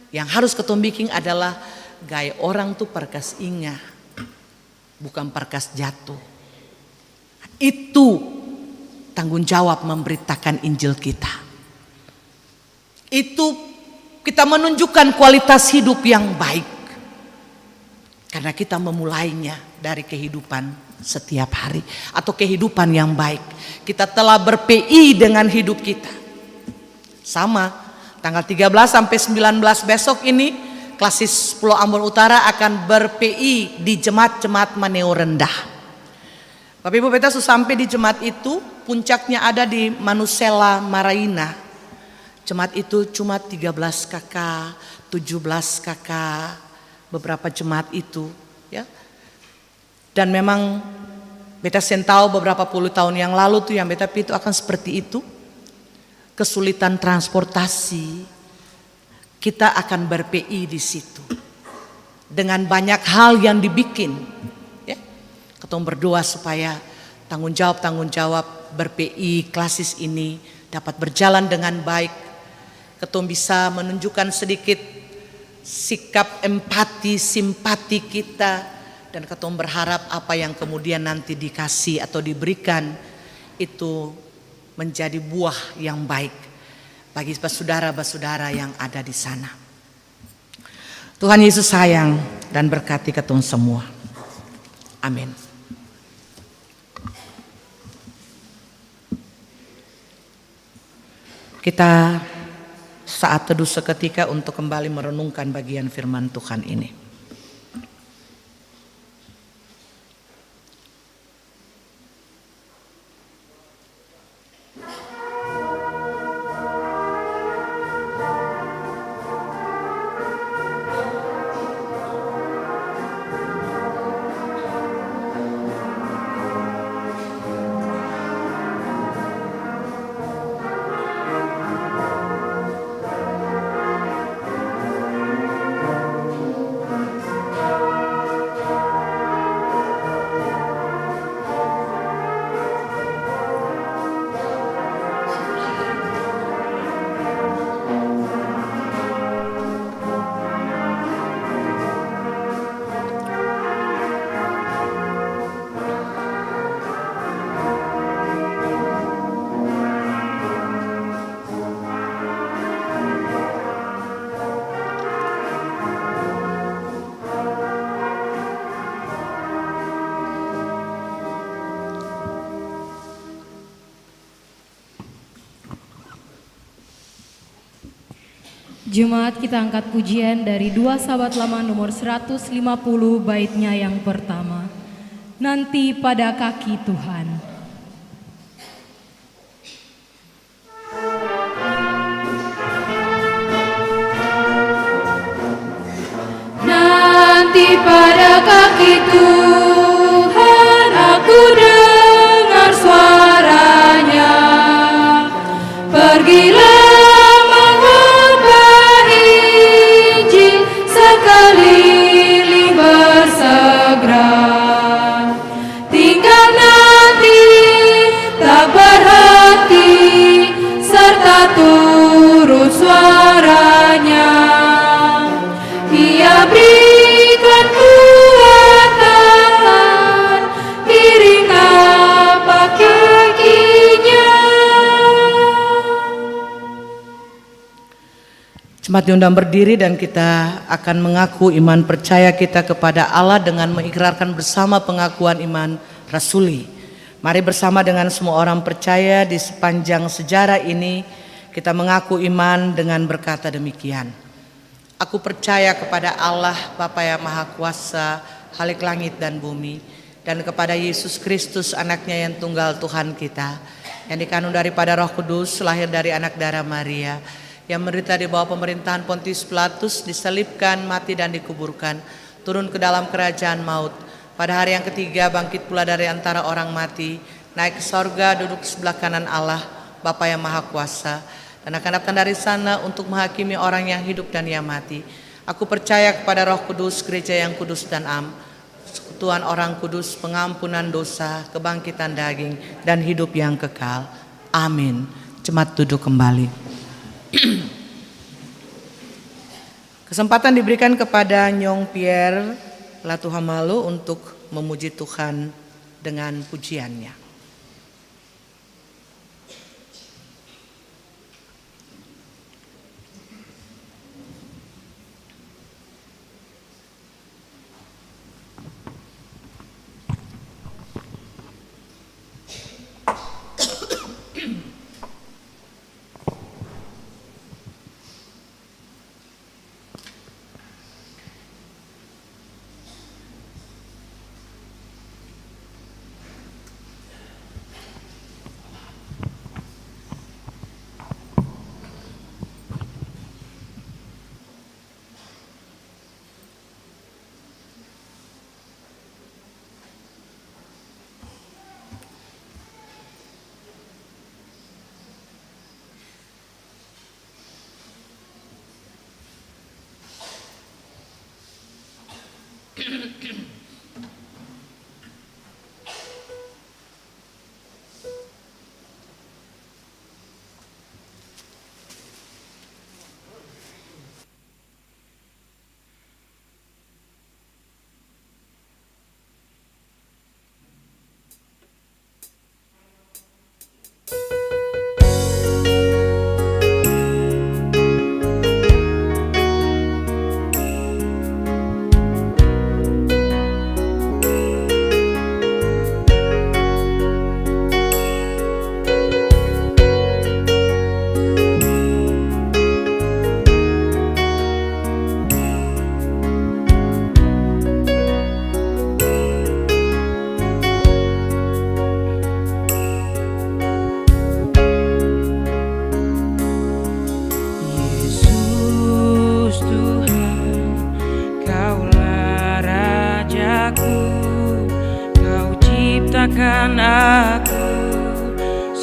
yang harus ketong bikin adalah gaya orang tuh perkas ingat, bukan perkas jatuh. Itu tanggung jawab memberitakan Injil kita. Itu kita menunjukkan kualitas hidup yang baik. Karena kita memulainya dari kehidupan setiap hari atau kehidupan yang baik. Kita telah ber-PI dengan hidup kita. Sama tanggal 13 sampai 19 besok ini Klasis Pulau Ambon Utara akan ber-PI di jemaat-jemaat Maneo Rendah. Bapak Ibu beta sampai di jemaat itu, puncaknya ada di Manusela Maraina. Jemaat itu cuma 13 kakak, 17 kakak, beberapa jemaat itu, ya. Dan memang beta tahu beberapa puluh tahun yang lalu tuh yang beta itu akan seperti itu. Kesulitan transportasi, kita akan ber-PI di situ. Dengan banyak hal yang dibikin, ya. Ketong berdoa supaya tanggung jawab ber-PI Klasis ini dapat berjalan dengan baik. Ketong bisa menunjukkan sedikit sikap empati, simpati kita, dan ketong berharap apa yang kemudian nanti dikasih atau diberikan itu menjadi buah yang baik bagi saudara-saudara yang ada di sana. Tuhan Yesus sayang dan berkati ketong semua. Amin. Kita saat teduh seketika untuk kembali merenungkan bagian firman Tuhan ini. Jemaat, kita angkat pujian dari 2 Sahabat Lama nomor 150 baitnya yang pertama. Nanti pada kaki Tuhan. Nanti pada kaki Tuhan aku dengar suaranya. Pergilah mengubah Injil, sekeliling bersegera. Tinggal nanti tak berhenti, serta turut suaranya. Ia berikan kuat tangan, iring apa kakinya. Jemaat diundang berdiri dan kita akan mengaku iman percaya kita kepada Allah dengan mengikrarkan bersama pengakuan iman rasuli. Mari bersama dengan semua orang percaya di sepanjang sejarah ini kita mengaku iman dengan berkata demikian. Aku percaya kepada Allah Bapa yang Maha Kuasa, Khalik langit dan bumi, dan kepada Yesus Kristus anaknya yang tunggal Tuhan kita, yang dikandung daripada Roh Kudus, lahir dari anak darah Maria, yang menderita di bawah pemerintahan Pontius Pilatus, disalibkan, mati dan dikuburkan, turun ke dalam kerajaan maut. Pada hari yang ketiga bangkit pula dari antara orang mati, naik ke sorga, duduk di sebelah kanan Allah, Bapa yang Maha Kuasa, dan akan datang dari sana untuk menghakimi orang yang hidup dan yang mati. Aku percaya kepada Roh Kudus, gereja yang kudus dan am, persekutuan orang kudus, pengampunan dosa, kebangkitan daging, dan hidup yang kekal. Amin. Jemaat duduk kembali. Kesempatan diberikan kepada Nyong Pierre Latuhamalo untuk memuji Tuhan dengan pujiannya.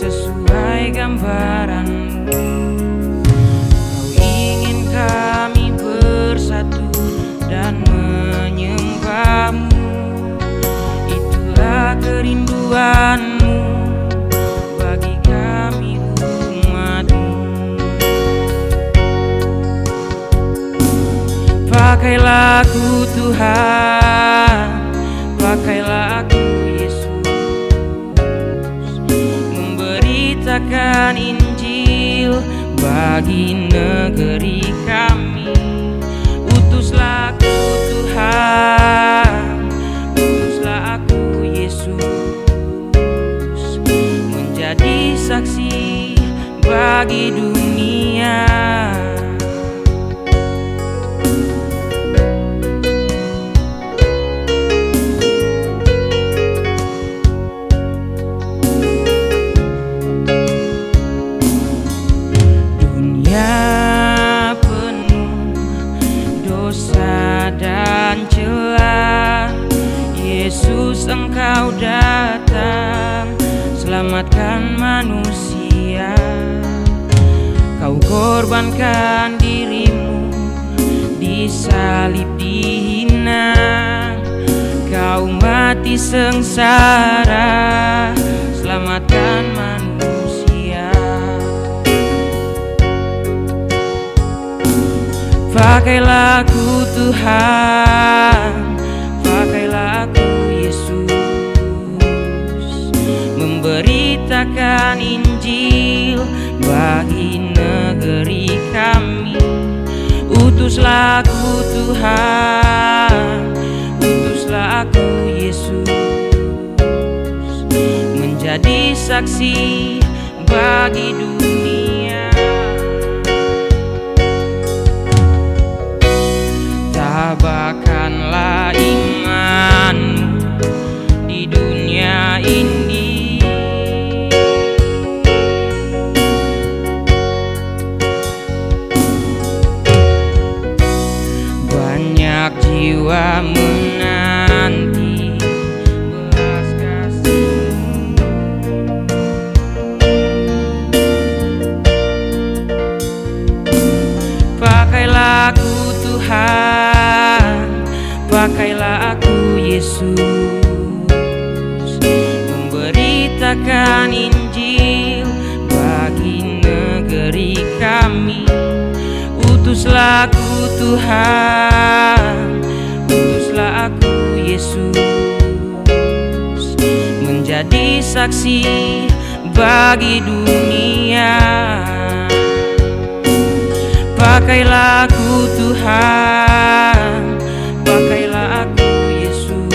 sesuai gambaran-Mu. Kau ingin kami bersatu dan menyembah-Mu. Itulah kerinduan-Mu bagi kami umat-Mu. Pakailah aku Tuhan, pakailah aku Yesus, memberitakan Injil bagi negeri kami. Utuslah aku Tuhan, utuslah aku Yesus, menjadi saksi bagi dunia. Yesus, Engkau datang selamatkan manusia. Kau korbankan dirimu, disalib dihina. Kau mati sengsara, selamatkan manusia. Pakailah aku Tuhan, pakailah aku Yesus, memberitakan Injil bagi negeri kami. Utuslah aku Tuhan, utuslah aku Yesus, menjadi saksi bagi dunia. Tabahkanlah imanmu di dunia ini. Banyak jiwa menanti belas kasih-Mu. Pakailah aku Tuhan, pakailah aku Yesus, memberitakan Injil bagi negeri kami. Utuslah aku Tuhan, utuslah aku Yesus, menjadi saksi bagi dunia. Pakailah aku Tuhan, pakailah aku Yesus,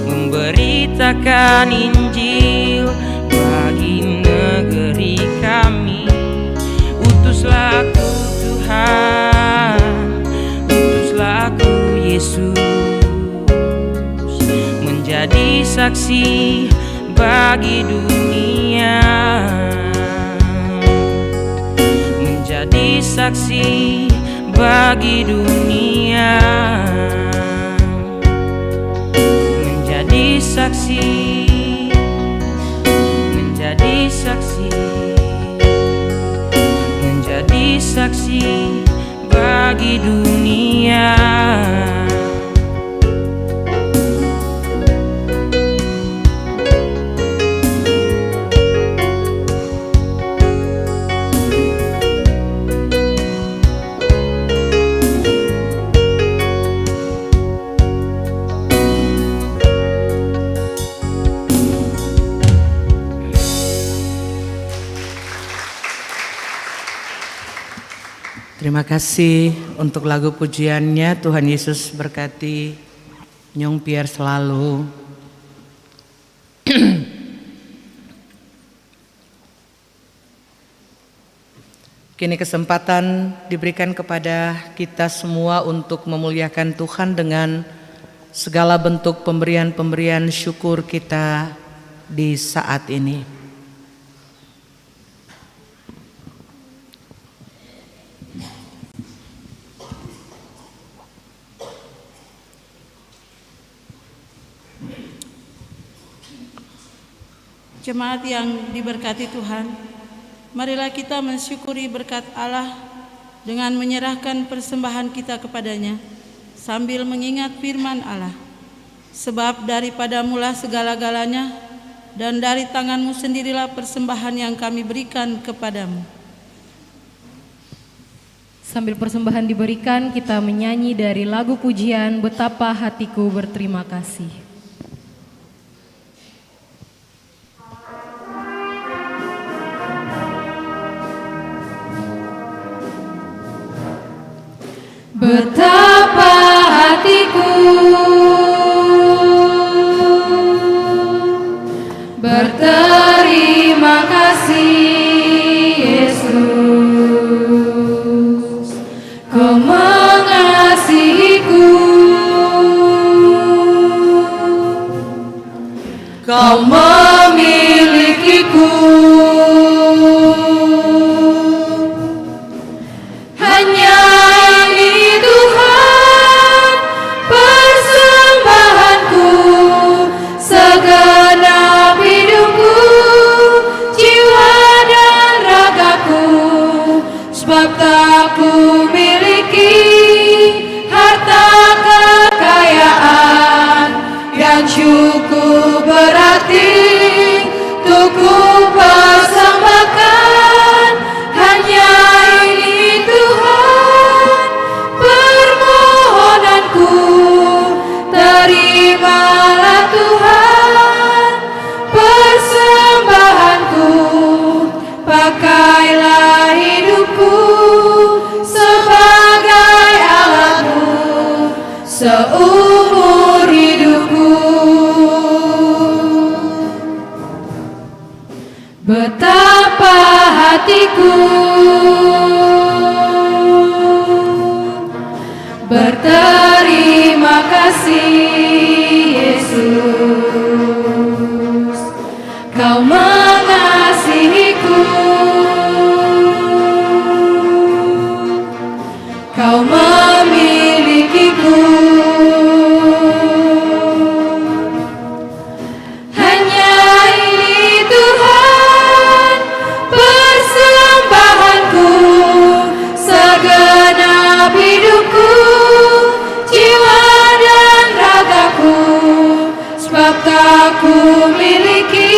memberitakan Injil bagi negeri kami. Utuslah aku Tuhan, utuslah aku Yesus, menjadi saksi bagi dunia. Menjadi saksi bagi dunia, menjadi saksi, menjadi saksi, menjadi saksi bagi dunia. Terima kasih untuk lagu pujiannya. Tuhan Yesus berkati Nyong Pierre selalu. Kini kesempatan diberikan kepada kita semua untuk memuliakan Tuhan dengan segala bentuk pemberian-pemberian syukur kita di saat ini. Jemaat yang diberkati Tuhan, marilah kita mensyukuri berkat Allah dengan menyerahkan persembahan kita kepadanya sambil mengingat firman Allah. Sebab daripada mula segala-galanya, dan dari tangan-Mu sendirilah persembahan yang kami berikan kepadamu. Sambil persembahan diberikan, kita menyanyi dari lagu pujian Betapa Hatiku Berterima Kasih. Betapa hatiku berterima kasih, Yesus, Kau mengasihiku, Kau memilikiku. Hanya ini Tuhan persembahanku, segenap hidupku, jiwa dan ragaku. Sebab tak ku miliki harta kekayaan yang cukup berarti untuk ku persembahkan. Hanya ini Tuhan permohonanku, terimalah Tuhan persembahanku. Pakailah hidupku sebagai alat-Mu seumur hidupku. Betapa hatiku berterima kasih, Yesus, Kau mengasihiku, Kau memilikiku. Hanya ini Tuhan persembahanku, segenap hidupku, jiwa dan ragaku. Sebab tak ku miliki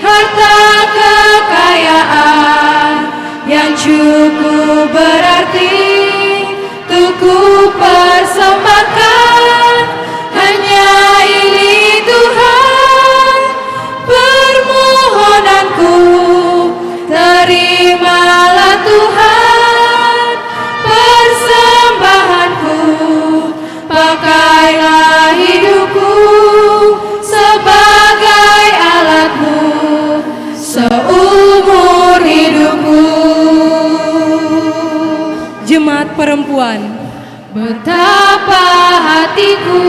harta kekayaan yang cukup berarti untuk ku persembahkan. Hanya ini Tuhan permohonanku, terimalah Tuhan persembahanku. Pakailah hidupku sebagai alat-Mu seumur hidupku. Jemaat perempuan, Betapa hatiku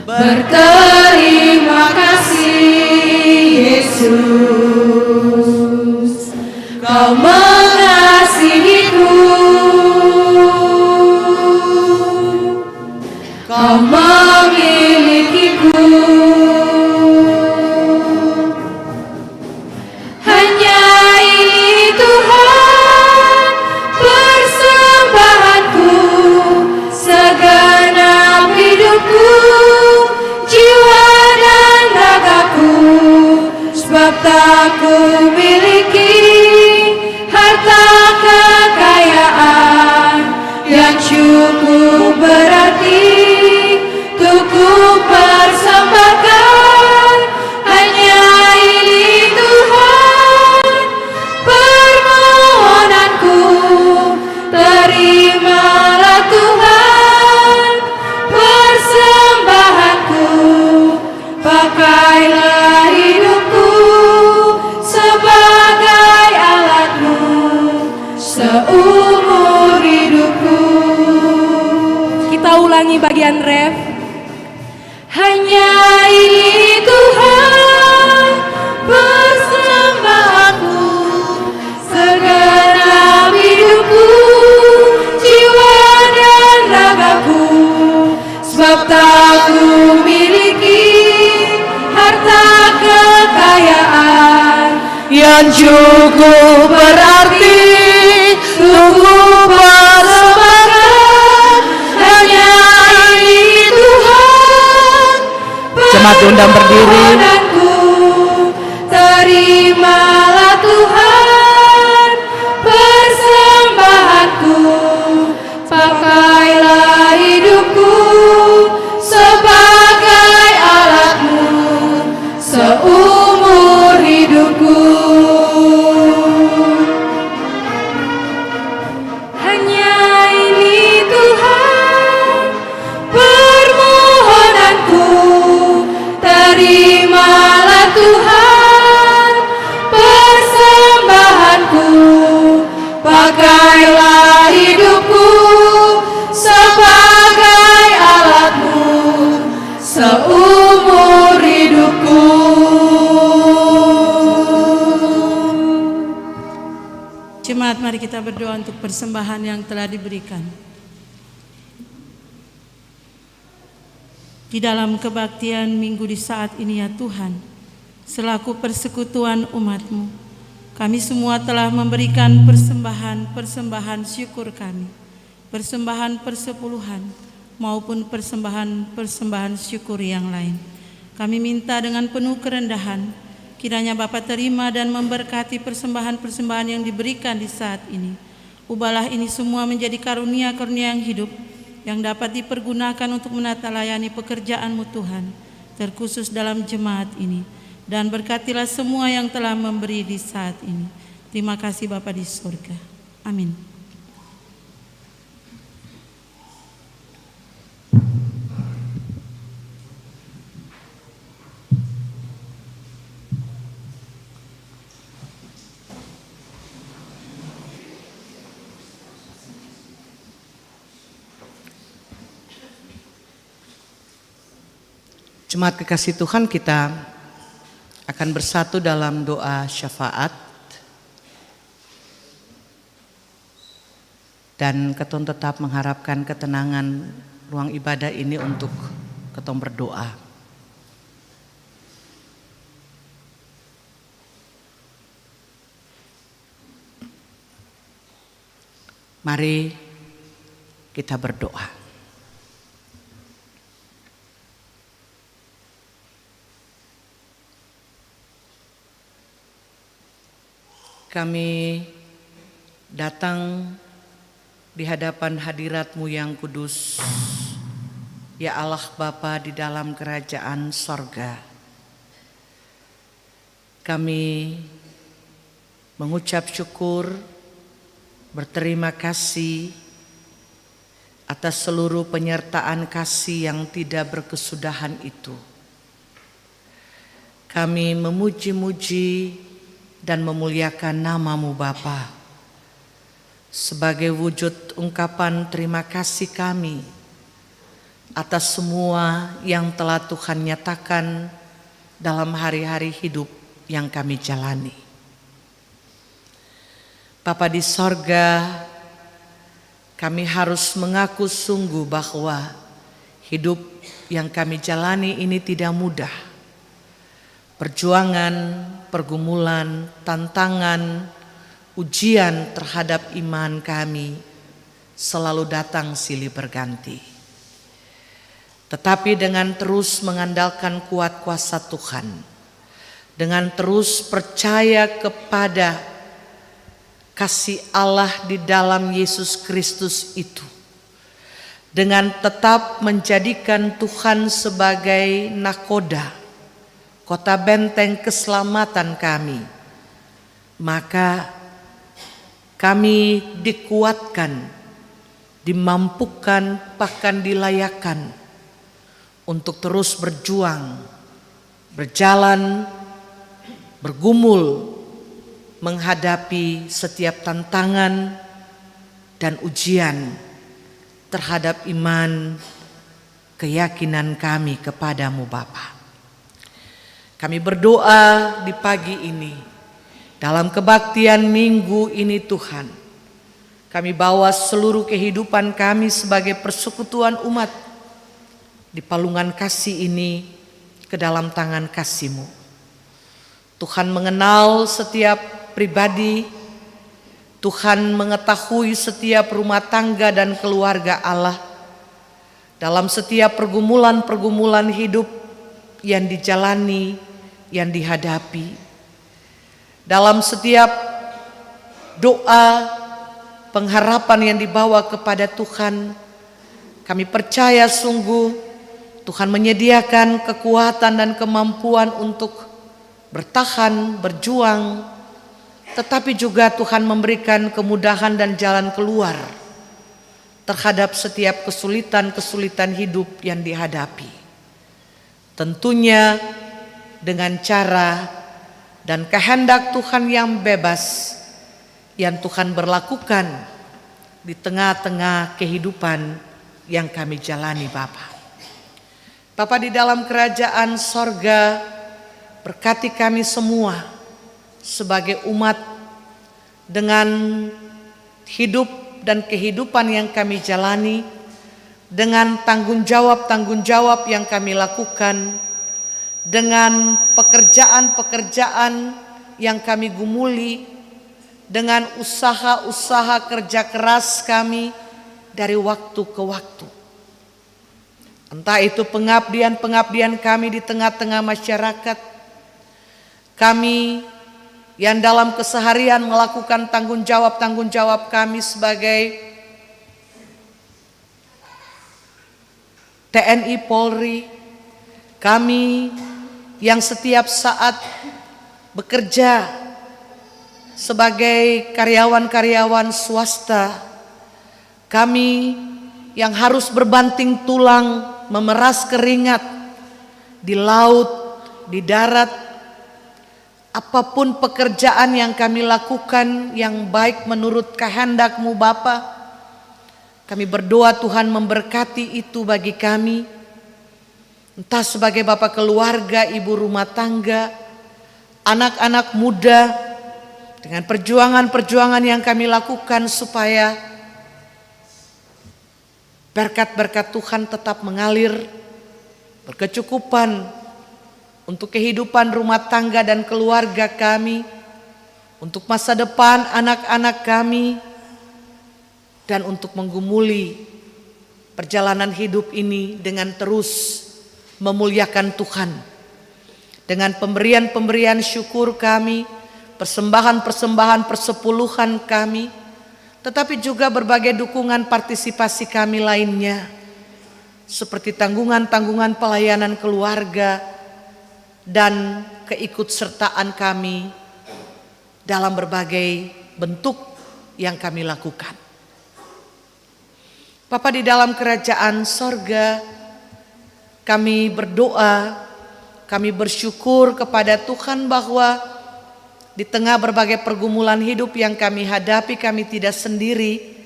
berterima kasih, Yesus, Kau mengasihiku, Kau memilikiku. Hanya ini Tuhan persembahanku, segenap hidupku, jiwa dan ragaku. Sebab tak ku miliki harta kekayaan yang cukup berarti untuk ku persembahkan. Hanya ini Tuhan permohonanku, terimalah Tuhan persembahanku. Pakailah hidupku sebagai alat-Mu seumur hidupku. kita ulangi bagian ref. Hanya ini Tuhan persembahanku, segenap hidupku, jiwa dan ragaku. Sebab tak ku miliki cukup berarti untuk persembahkan. Hanya ini Tuhan, Jemaat diundang berdiri. permohonanku. Terimalah Tuhan persembahanku, pakailah hidupku sebagai alatmu seumur hidupku. Hanya ini Tuhan permohonanku, terimalah Tuhan persembahanku, pakailah hidupku sebagai alatmu seumur hidupku. Jemaat, mari kita berdoa untuk persembahan yang telah diberikan. Di dalam kebaktian minggu di saat ini ya Tuhan, selaku persekutuan umat-Mu, kami semua telah memberikan persembahan syukur kami, persembahan persepuluhan maupun persembahan syukur yang lain. Kami minta dengan penuh kerendahan, kiranya Bapa terima dan memberkati persembahan-persembahan yang diberikan di saat ini. Ubahlah ini semua menjadi karunia-karunia yang hidup, yang dapat dipergunakan untuk menata layani pekerjaan-Mu Tuhan, terkhusus dalam jemaat ini. Dan berkatilah semua yang telah memberi di saat ini. Terima kasih Bapa di surga. Amin. Jemaat kekasih Tuhan, kita akan bersatu dalam doa syafaat. Dan ketong tetap mengharapkan ketenangan ruang ibadah ini untuk ketong berdoa. Mari kita berdoa. Kami datang di hadapan hadirat-Mu yang kudus, ya Allah Bapa di dalam kerajaan sorga. Kami mengucap syukur, berterima kasih atas seluruh penyertaan kasih yang tidak berkesudahan itu. Kami memuji-muji dan memuliakan nama-Mu Bapa sebagai wujud ungkapan terima kasih kami atas semua yang telah Tuhan nyatakan dalam hari-hari hidup yang kami jalani. Bapa di sorga, kami harus mengaku sungguh bahwa hidup yang kami jalani ini tidak mudah. Perjuangan, pergumulan, tantangan, ujian terhadap iman kami selalu datang silih berganti. Tetapi dengan terus mengandalkan kuat kuasa Tuhan, dengan terus percaya kepada kasih Allah di dalam Yesus Kristus itu, dengan tetap menjadikan Tuhan sebagai nakoda, kota benteng keselamatan kami, maka kami dikuatkan, dimampukan, bahkan dilayakkan untuk terus berjuang, berjalan, bergumul, menghadapi setiap tantangan dan ujian terhadap iman, keyakinan kami kepadamu Bapa. Kami berdoa di pagi ini, dalam kebaktian minggu ini Tuhan, kami bawa seluruh kehidupan kami sebagai persekutuan umat di palungan kasih ini ke dalam tangan kasih-Mu. Tuhan mengenal setiap pribadi, Tuhan mengetahui setiap rumah tangga dan keluarga Allah. Dalam setiap pergumulan-pergumulan hidup yang dijalani, yang dihadapi. Dalam setiap doa, pengharapan yang dibawa kepada Tuhan, kami percaya sungguh Tuhan menyediakan kekuatan dan kemampuan untuk bertahan, berjuang, tetapi juga Tuhan memberikan kemudahan dan jalan keluar terhadap setiap kesulitan-kesulitan hidup yang dihadapi. Tentunya dengan cara dan kehendak Tuhan yang bebas yang Tuhan berlakukan di tengah-tengah kehidupan yang kami jalani Bapa. Bapa di dalam kerajaan sorga, berkati kami semua sebagai umat dengan hidup dan kehidupan yang kami jalani, dengan tanggung jawab yang kami lakukan, dengan pekerjaan-pekerjaan yang kami gumuli, dengan usaha-usaha kerja keras kami dari waktu ke waktu. Entah itu pengabdian-pengabdian kami di tengah-tengah masyarakat, kami yang dalam keseharian melakukan tanggung jawab kami sebagai TNI Polri, kami yang setiap saat bekerja sebagai karyawan-karyawan swasta, kami yang harus berbanting tulang, memeras keringat di laut, di darat. Apapun pekerjaan yang kami lakukan yang baik menurut kehendak-Mu Bapa, kami berdoa Tuhan memberkati itu bagi kami. Entah sebagai Bapa keluarga, ibu rumah tangga, anak-anak muda, dengan perjuangan-perjuangan yang kami lakukan supaya berkat-berkat Tuhan tetap mengalir, berkecukupan untuk kehidupan rumah tangga dan keluarga kami, untuk masa depan anak-anak kami, dan untuk menggumuli perjalanan hidup ini dengan terus memuliakan Tuhan. Dengan pemberian-pemberian syukur kami, persembahan-persembahan persepuluhan kami, tetapi juga berbagai dukungan partisipasi kami lainnya, seperti tanggungan-tanggungan pelayanan keluarga, dan keikutsertaan kami dalam berbagai bentuk yang kami lakukan. Bapa di dalam kerajaan sorga, kami berdoa, kami bersyukur kepada Tuhan bahwa di tengah berbagai pergumulan hidup yang kami hadapi, kami tidak sendiri,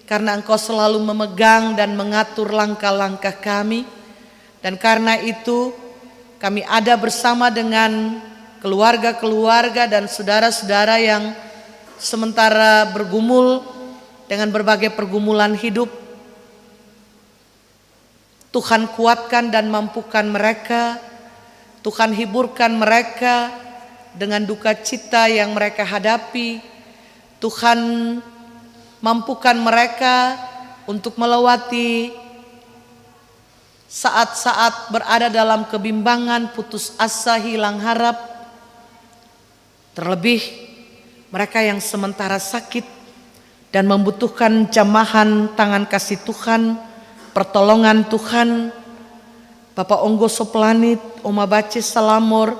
karena Engkau selalu memegang dan mengatur langkah-langkah kami. Dan karena itu kami ada bersama dengan keluarga-keluarga dan saudara-saudara yang sementara bergumul dengan berbagai pergumulan hidup. Tuhan kuatkan dan mampukan mereka, Tuhan hiburkan mereka dengan duka cita yang mereka hadapi. Tuhan mampukan mereka untuk melewati saat-saat berada dalam kebimbangan, putus asa, hilang harap. Terlebih mereka yang sementara sakit dan membutuhkan jamahan tangan kasih Tuhan, pertolongan Tuhan. Bapak Onggo Soplanit, Oma Bace Salamor,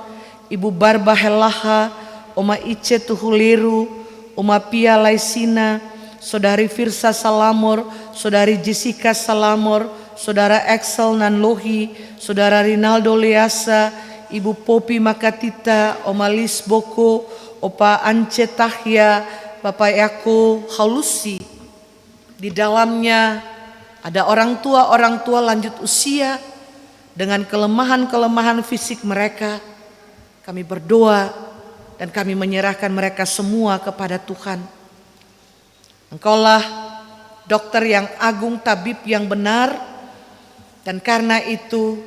Ibu Barba Helaha, Oma Ice Tuhuliru, Oma Pia Laisina, Saudari Firsa Salamor, Saudari Jessica Salamor, Saudara Axel Nanlohi, Saudara Rinaldo Leasa, Ibu Popi Makatita, Oma Lis Boko, Opa Ance Tahya, Bapak Yako Halusi. Di dalamnya ada orang tua lanjut usia dengan kelemahan-kelemahan fisik mereka. Kami berdoa dan kami menyerahkan mereka semua kepada Tuhan. Engkaulah dokter yang agung, tabib yang benar. Dan karena itu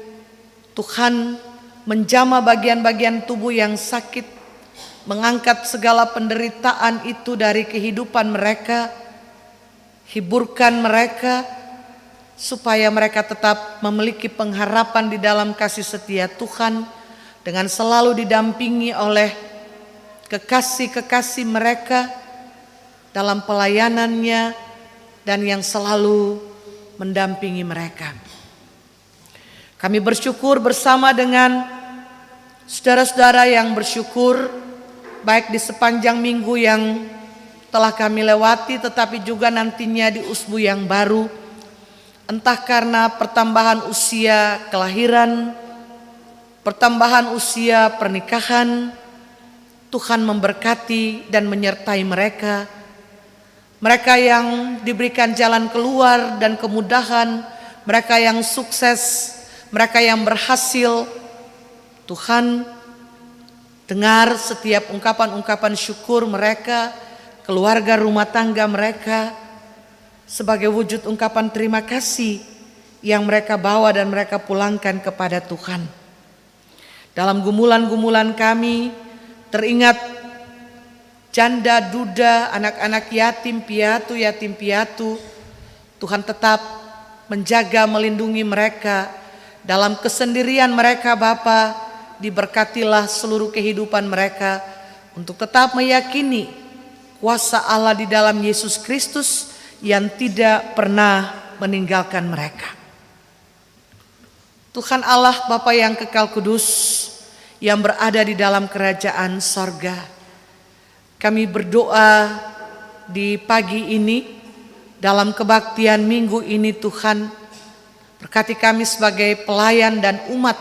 Tuhan menjamah bagian-bagian tubuh yang sakit mengangkat segala penderitaan itu dari kehidupan mereka, hiburkan mereka, supaya mereka tetap memiliki pengharapan di dalam kasih setia Tuhan, dengan selalu didampingi oleh kekasih-kekasih mereka dalam pelayanannya, dan yang selalu mendampingi mereka. Kami bersyukur bersama dengan saudara-saudara yang bersyukur, baik di sepanjang minggu yang telah kami lewati, tetapi juga nantinya di usbu yang baru. Entah karena pertambahan usia kelahiran, pertambahan usia pernikahan, Tuhan memberkati dan menyertai mereka. Mereka yang diberikan jalan keluar dan kemudahan, mereka yang sukses, mereka yang berhasil, Tuhan dengar setiap ungkapan-ungkapan syukur mereka, keluarga rumah tangga mereka, sebagai wujud ungkapan terima kasih yang mereka bawa dan mereka pulangkan kepada Tuhan. Dalam gumulan-gumulan kami teringat janda, duda, anak-anak yatim piatu, Tuhan tetap menjaga, melindungi mereka. Dalam kesendirian mereka Bapa, diberkatilah seluruh kehidupan mereka untuk tetap meyakini kuasa Allah di dalam Yesus Kristus yang tidak pernah meninggalkan mereka. Tuhan Allah Bapa yang kekal kudus, yang berada di dalam kerajaan sorga, kami berdoa di pagi ini, dalam kebaktian minggu ini Tuhan, berkati kami sebagai pelayan dan umat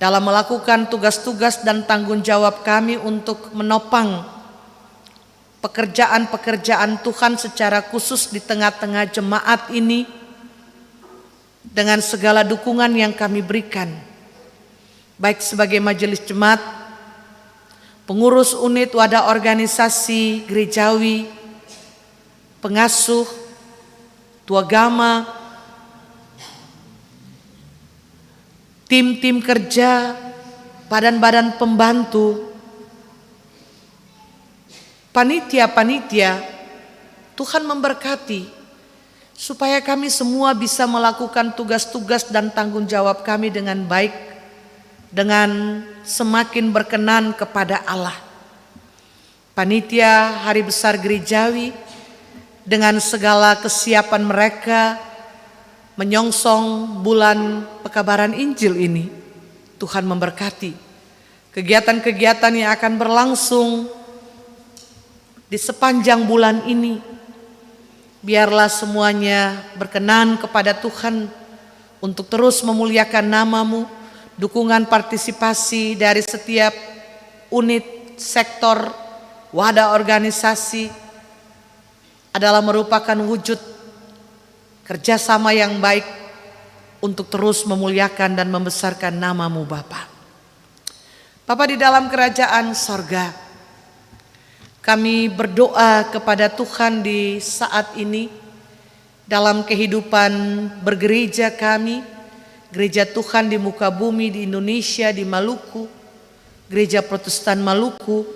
dalam melakukan tugas-tugas dan tanggung jawab kami untuk menopang pekerjaan-pekerjaan Tuhan secara khusus di tengah-tengah jemaat ini, dengan segala dukungan yang kami berikan, baik sebagai majelis jemaat, pengurus unit wadah organisasi gerejawi, pengasuh, tuagama, tim-tim kerja, badan-badan pembantu, panitia-panitia. Tuhan memberkati supaya kami semua bisa melakukan tugas-tugas dan tanggung jawab kami dengan baik, dengan semakin berkenan kepada Allah. Panitia Hari Besar Gerejawi dengan segala kesiapan mereka menyongsong bulan pekabaran Injil ini, Tuhan memberkati kegiatan-kegiatan yang akan berlangsung di sepanjang bulan ini. Biarlah semuanya berkenan kepada Tuhan untuk terus memuliakan nama-Mu. Dukungan partisipasi dari setiap unit, sektor, wadah organisasi adalah merupakan wujud kerjasama yang baik untuk terus memuliakan dan membesarkan nama-Mu Bapa. Bapa di dalam kerajaan sorga, kami berdoa kepada Tuhan di saat ini dalam kehidupan bergereja kami, gereja Tuhan di muka bumi di Indonesia, di Maluku, Gereja Protestan Maluku,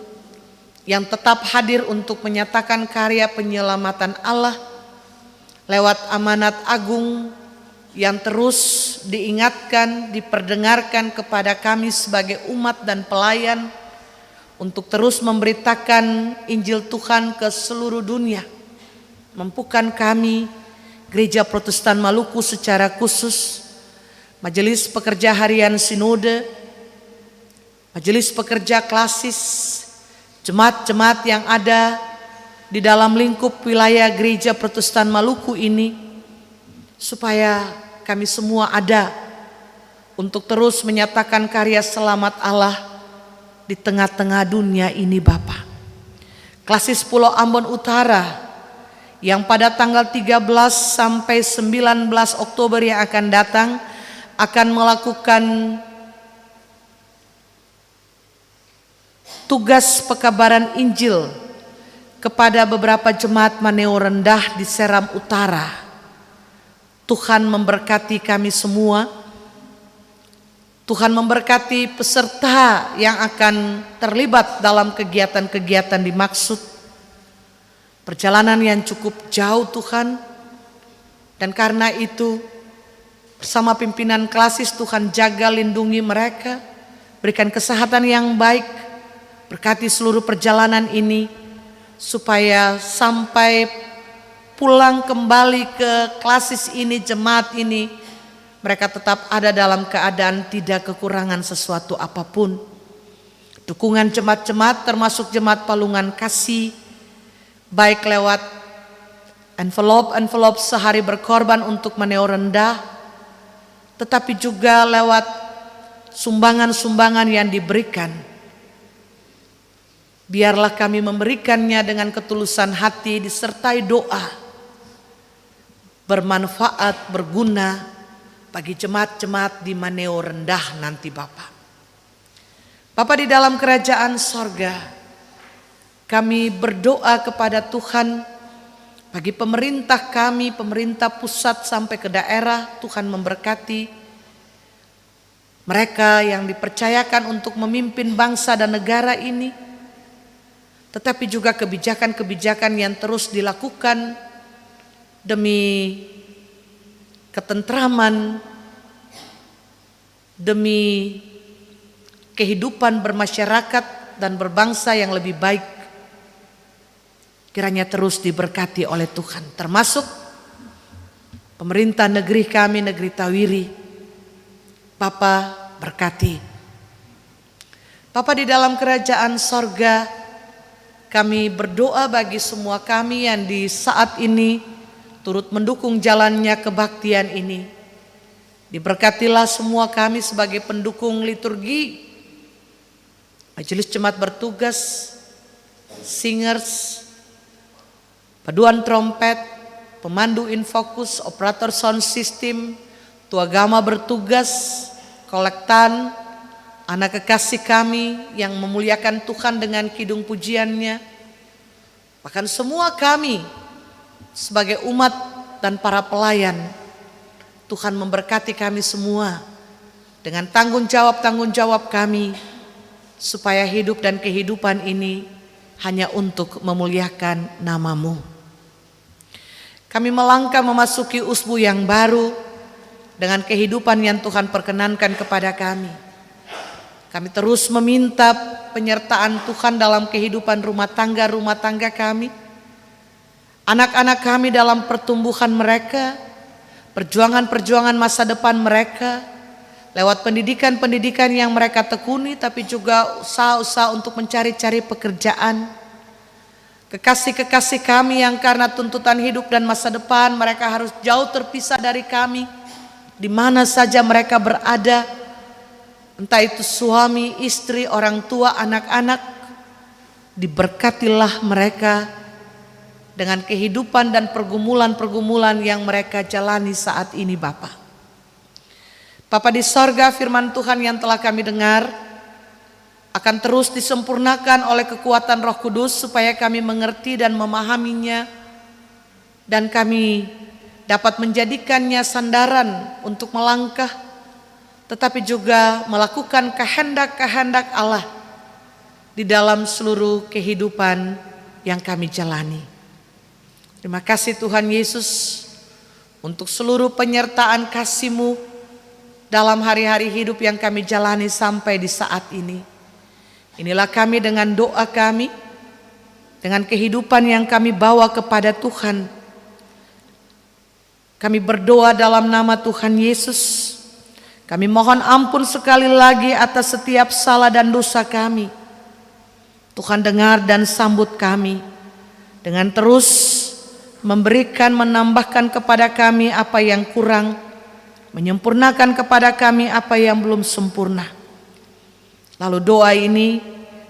yang tetap hadir untuk menyatakan karya penyelamatan Allah lewat amanat agung yang terus diingatkan, diperdengarkan kepada kami sebagai umat dan pelayan untuk terus memberitakan Injil Tuhan ke seluruh dunia. Mampukan kami, Gereja Protestan Maluku secara khusus, Majelis Pekerja Harian Sinode, Majelis Pekerja Klasis, jemaat-jemaat yang ada di dalam lingkup wilayah Gereja Protestan Maluku ini, supaya kami semua ada untuk terus menyatakan karya selamat Allah di tengah-tengah dunia ini Bapa. Klasis Pulau Ambon Utara yang pada tanggal 13 sampai 19 Oktober yang akan datang akan melakukan tugas pekabaran Injil kepada beberapa jemaat Maneo Rendah di Seram Utara. Tuhan memberkati kami semua. Tuhan memberkati peserta yang akan terlibat dalam kegiatan-kegiatan dimaksud. Perjalanan yang cukup jauh Tuhan, dan karena itu bersama pimpinan klasis Tuhan jaga lindungi mereka, berikan kesehatan yang baik, berkati seluruh perjalanan ini supaya sampai pulang kembali ke klasis ini, jemaat ini, mereka tetap ada dalam keadaan tidak kekurangan sesuatu apapun. Dukungan jemaat-jemaat termasuk jemaat Palungan Kasih, baik lewat envelope sehari berkorban untuk meneo rendah, tetapi juga lewat sumbangan-sumbangan yang diberikan. Biarlah kami memberikannya dengan ketulusan hati disertai doa, bermanfaat, berguna bagi jemaat-jemaat di Maneo Rendah nanti Bapa. Bapa di dalam kerajaan sorga, kami berdoa kepada Tuhan bagi pemerintah kami, pemerintah pusat sampai ke daerah. Tuhan memberkati mereka yang dipercayakan untuk memimpin bangsa dan negara ini, tetapi juga kebijakan-kebijakan yang terus dilakukan demi ketentraman, demi kehidupan bermasyarakat dan berbangsa yang lebih baik. Kiranya terus diberkati oleh Tuhan, termasuk pemerintah negeri kami, negeri Tawiri. Bapa berkati. Bapa di dalam kerajaan sorga, kami berdoa bagi semua kami yang di saat ini turut mendukung jalannya kebaktian ini. Diberkatilah semua kami sebagai pendukung liturgi, majelis jemaat bertugas, singers, paduan trompet, pemandu infokus, operator sound system, tuagama bertugas, kolektan, anak kekasih kami yang memuliakan Tuhan dengan kidung pujiannya, bahkan semua kami sebagai umat dan para pelayan. Tuhan memberkati kami semua dengan tanggung jawab kami, supaya hidup dan kehidupan ini hanya untuk memuliakan nama-Mu. Kami melangkah memasuki usbu yang baru dengan kehidupan yang Tuhan perkenankan kepada kami. Kami terus meminta penyertaan Tuhan dalam kehidupan rumah tangga kami, anak-anak kami dalam pertumbuhan mereka, perjuangan masa depan mereka, lewat pendidikan yang mereka tekuni, tapi juga usaha-usaha untuk mencari-cari pekerjaan. Kekasih-kekasih kami yang karena tuntutan hidup dan masa depan mereka harus jauh terpisah dari kami, di mana saja mereka berada. Entah itu suami, istri, orang tua, anak-anak, diberkatilah mereka dengan kehidupan dan pergumulan-pergumulan yang mereka jalani saat ini Bapa. Bapa di sorga, firman Tuhan yang telah kami dengar akan terus disempurnakan oleh kekuatan Roh Kudus supaya kami mengerti dan memahaminya, dan kami dapat menjadikannya sandaran untuk melangkah, tetapi juga melakukan kehendak-kehendak Allah di dalam seluruh kehidupan yang kami jalani. Terima kasih Tuhan Yesus untuk seluruh penyertaan kasih-Mu dalam hari-hari hidup yang kami jalani sampai di saat ini. Inilah kami dengan doa kami, dengan kehidupan yang kami bawa kepada Tuhan. Kami berdoa dalam nama Tuhan Yesus. Kami mohon ampun sekali lagi atas setiap salah dan dosa kami. Tuhan dengar dan sambut kami dengan terus memberikan, menambahkan kepada kami apa yang kurang, menyempurnakan kepada kami apa yang belum sempurna. Lalu doa ini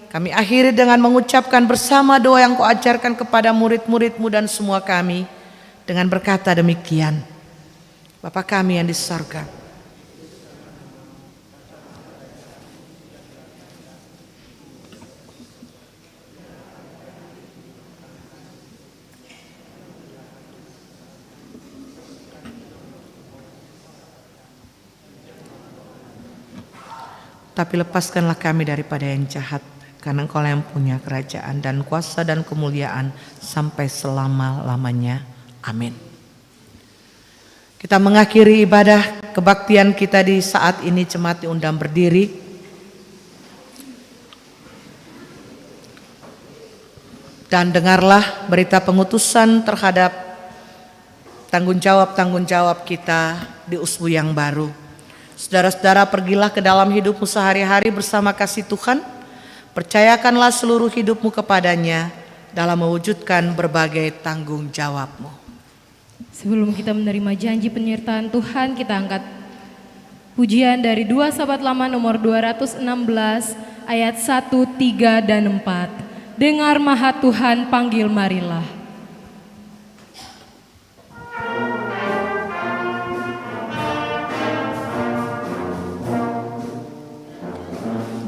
kami akhiri dengan mengucapkan bersama doa yang Kau ajarkan kepada murid-murid-Mu dan semua kami, dengan berkata demikian: Bapa kami yang di surga, Tapi lepaskanlah kami daripada yang jahat, karena Engkau yang punya kerajaan dan kuasa dan kemuliaan sampai selama-lamanya. Amin. Kita mengakhiri ibadah kebaktian kita di saat ini. Jemaat diundang berdiri. Dan dengarlah berita pengutusan terhadap tanggung jawab kita di usbu yang baru. Saudara-saudara, pergilah ke dalam hidupmu sehari-hari bersama kasih Tuhan. Percayakanlah seluruh hidupmu kepadanya dalam mewujudkan berbagai tanggung jawabmu. Sebelum kita menerima janji penyertaan Tuhan, kita angkat pujian dari 2 Sahabat Lama nomor 216 ayat 1, 3, dan 4. Dengar Maha Tuhan panggil marilah.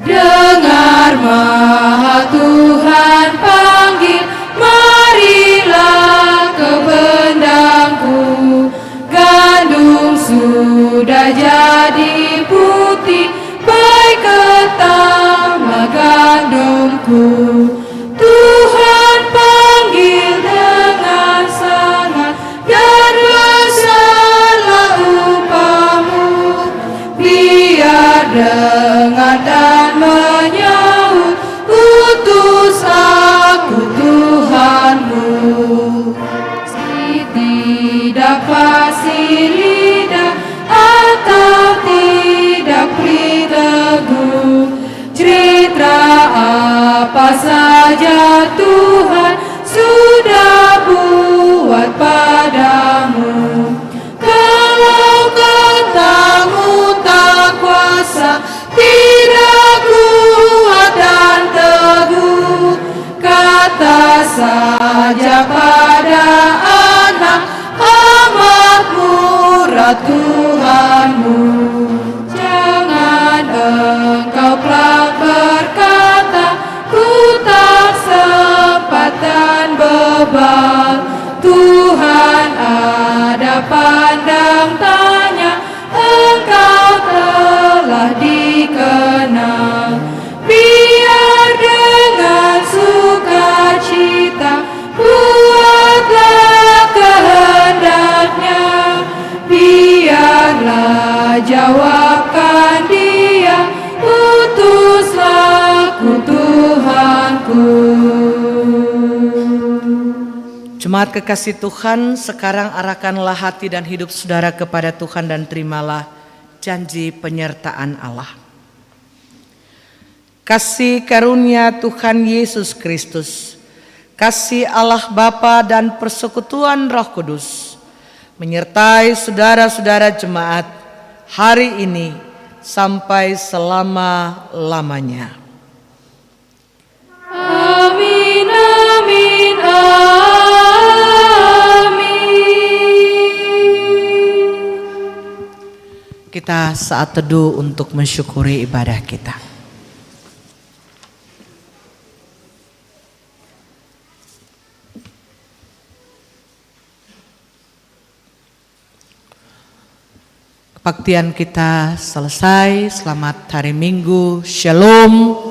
Dengar Maha Tuhan panggil, marilah ke bendangku. Gandum sudah jadi putih, baik ketambah gandumku. Tuhan panggil dengan sangat, dan besarlah upahmu. Biar dengar dan menyahut, utus aku Tuhanmu. Si tidak fasih lidah atau tidak beri teguh, cerita apa saja Tuhan sudah buat padamu. Kalau katamu tak kuasa, tidak kuat dan teguh, kata saja pada anak, amat murah Tuhanmu. Jangan engkau pelak berkata, ku tak sempat dan bebal. Tuhan ada pandang tanya, engkau telah dikenal. Biar dengan sukacita buatlah kehendaknya. Biarlah jawabkan dia, utuslah ku Tuhanku. Jemaat kekasih Tuhan, sekarang arahkanlah hati dan hidup saudara kepada Tuhan dan terimalah janji penyertaan Allah. Kasih karunia Tuhan Yesus Kristus, kasih Allah Bapa dan persekutuan Roh Kudus menyertai saudara-saudara jemaat hari ini sampai selama-lamanya. Amin, amin, amin. Kita saat teduh untuk mensyukuri ibadah kita. Kebaktian kita selesai. Selamat hari Minggu. Shalom.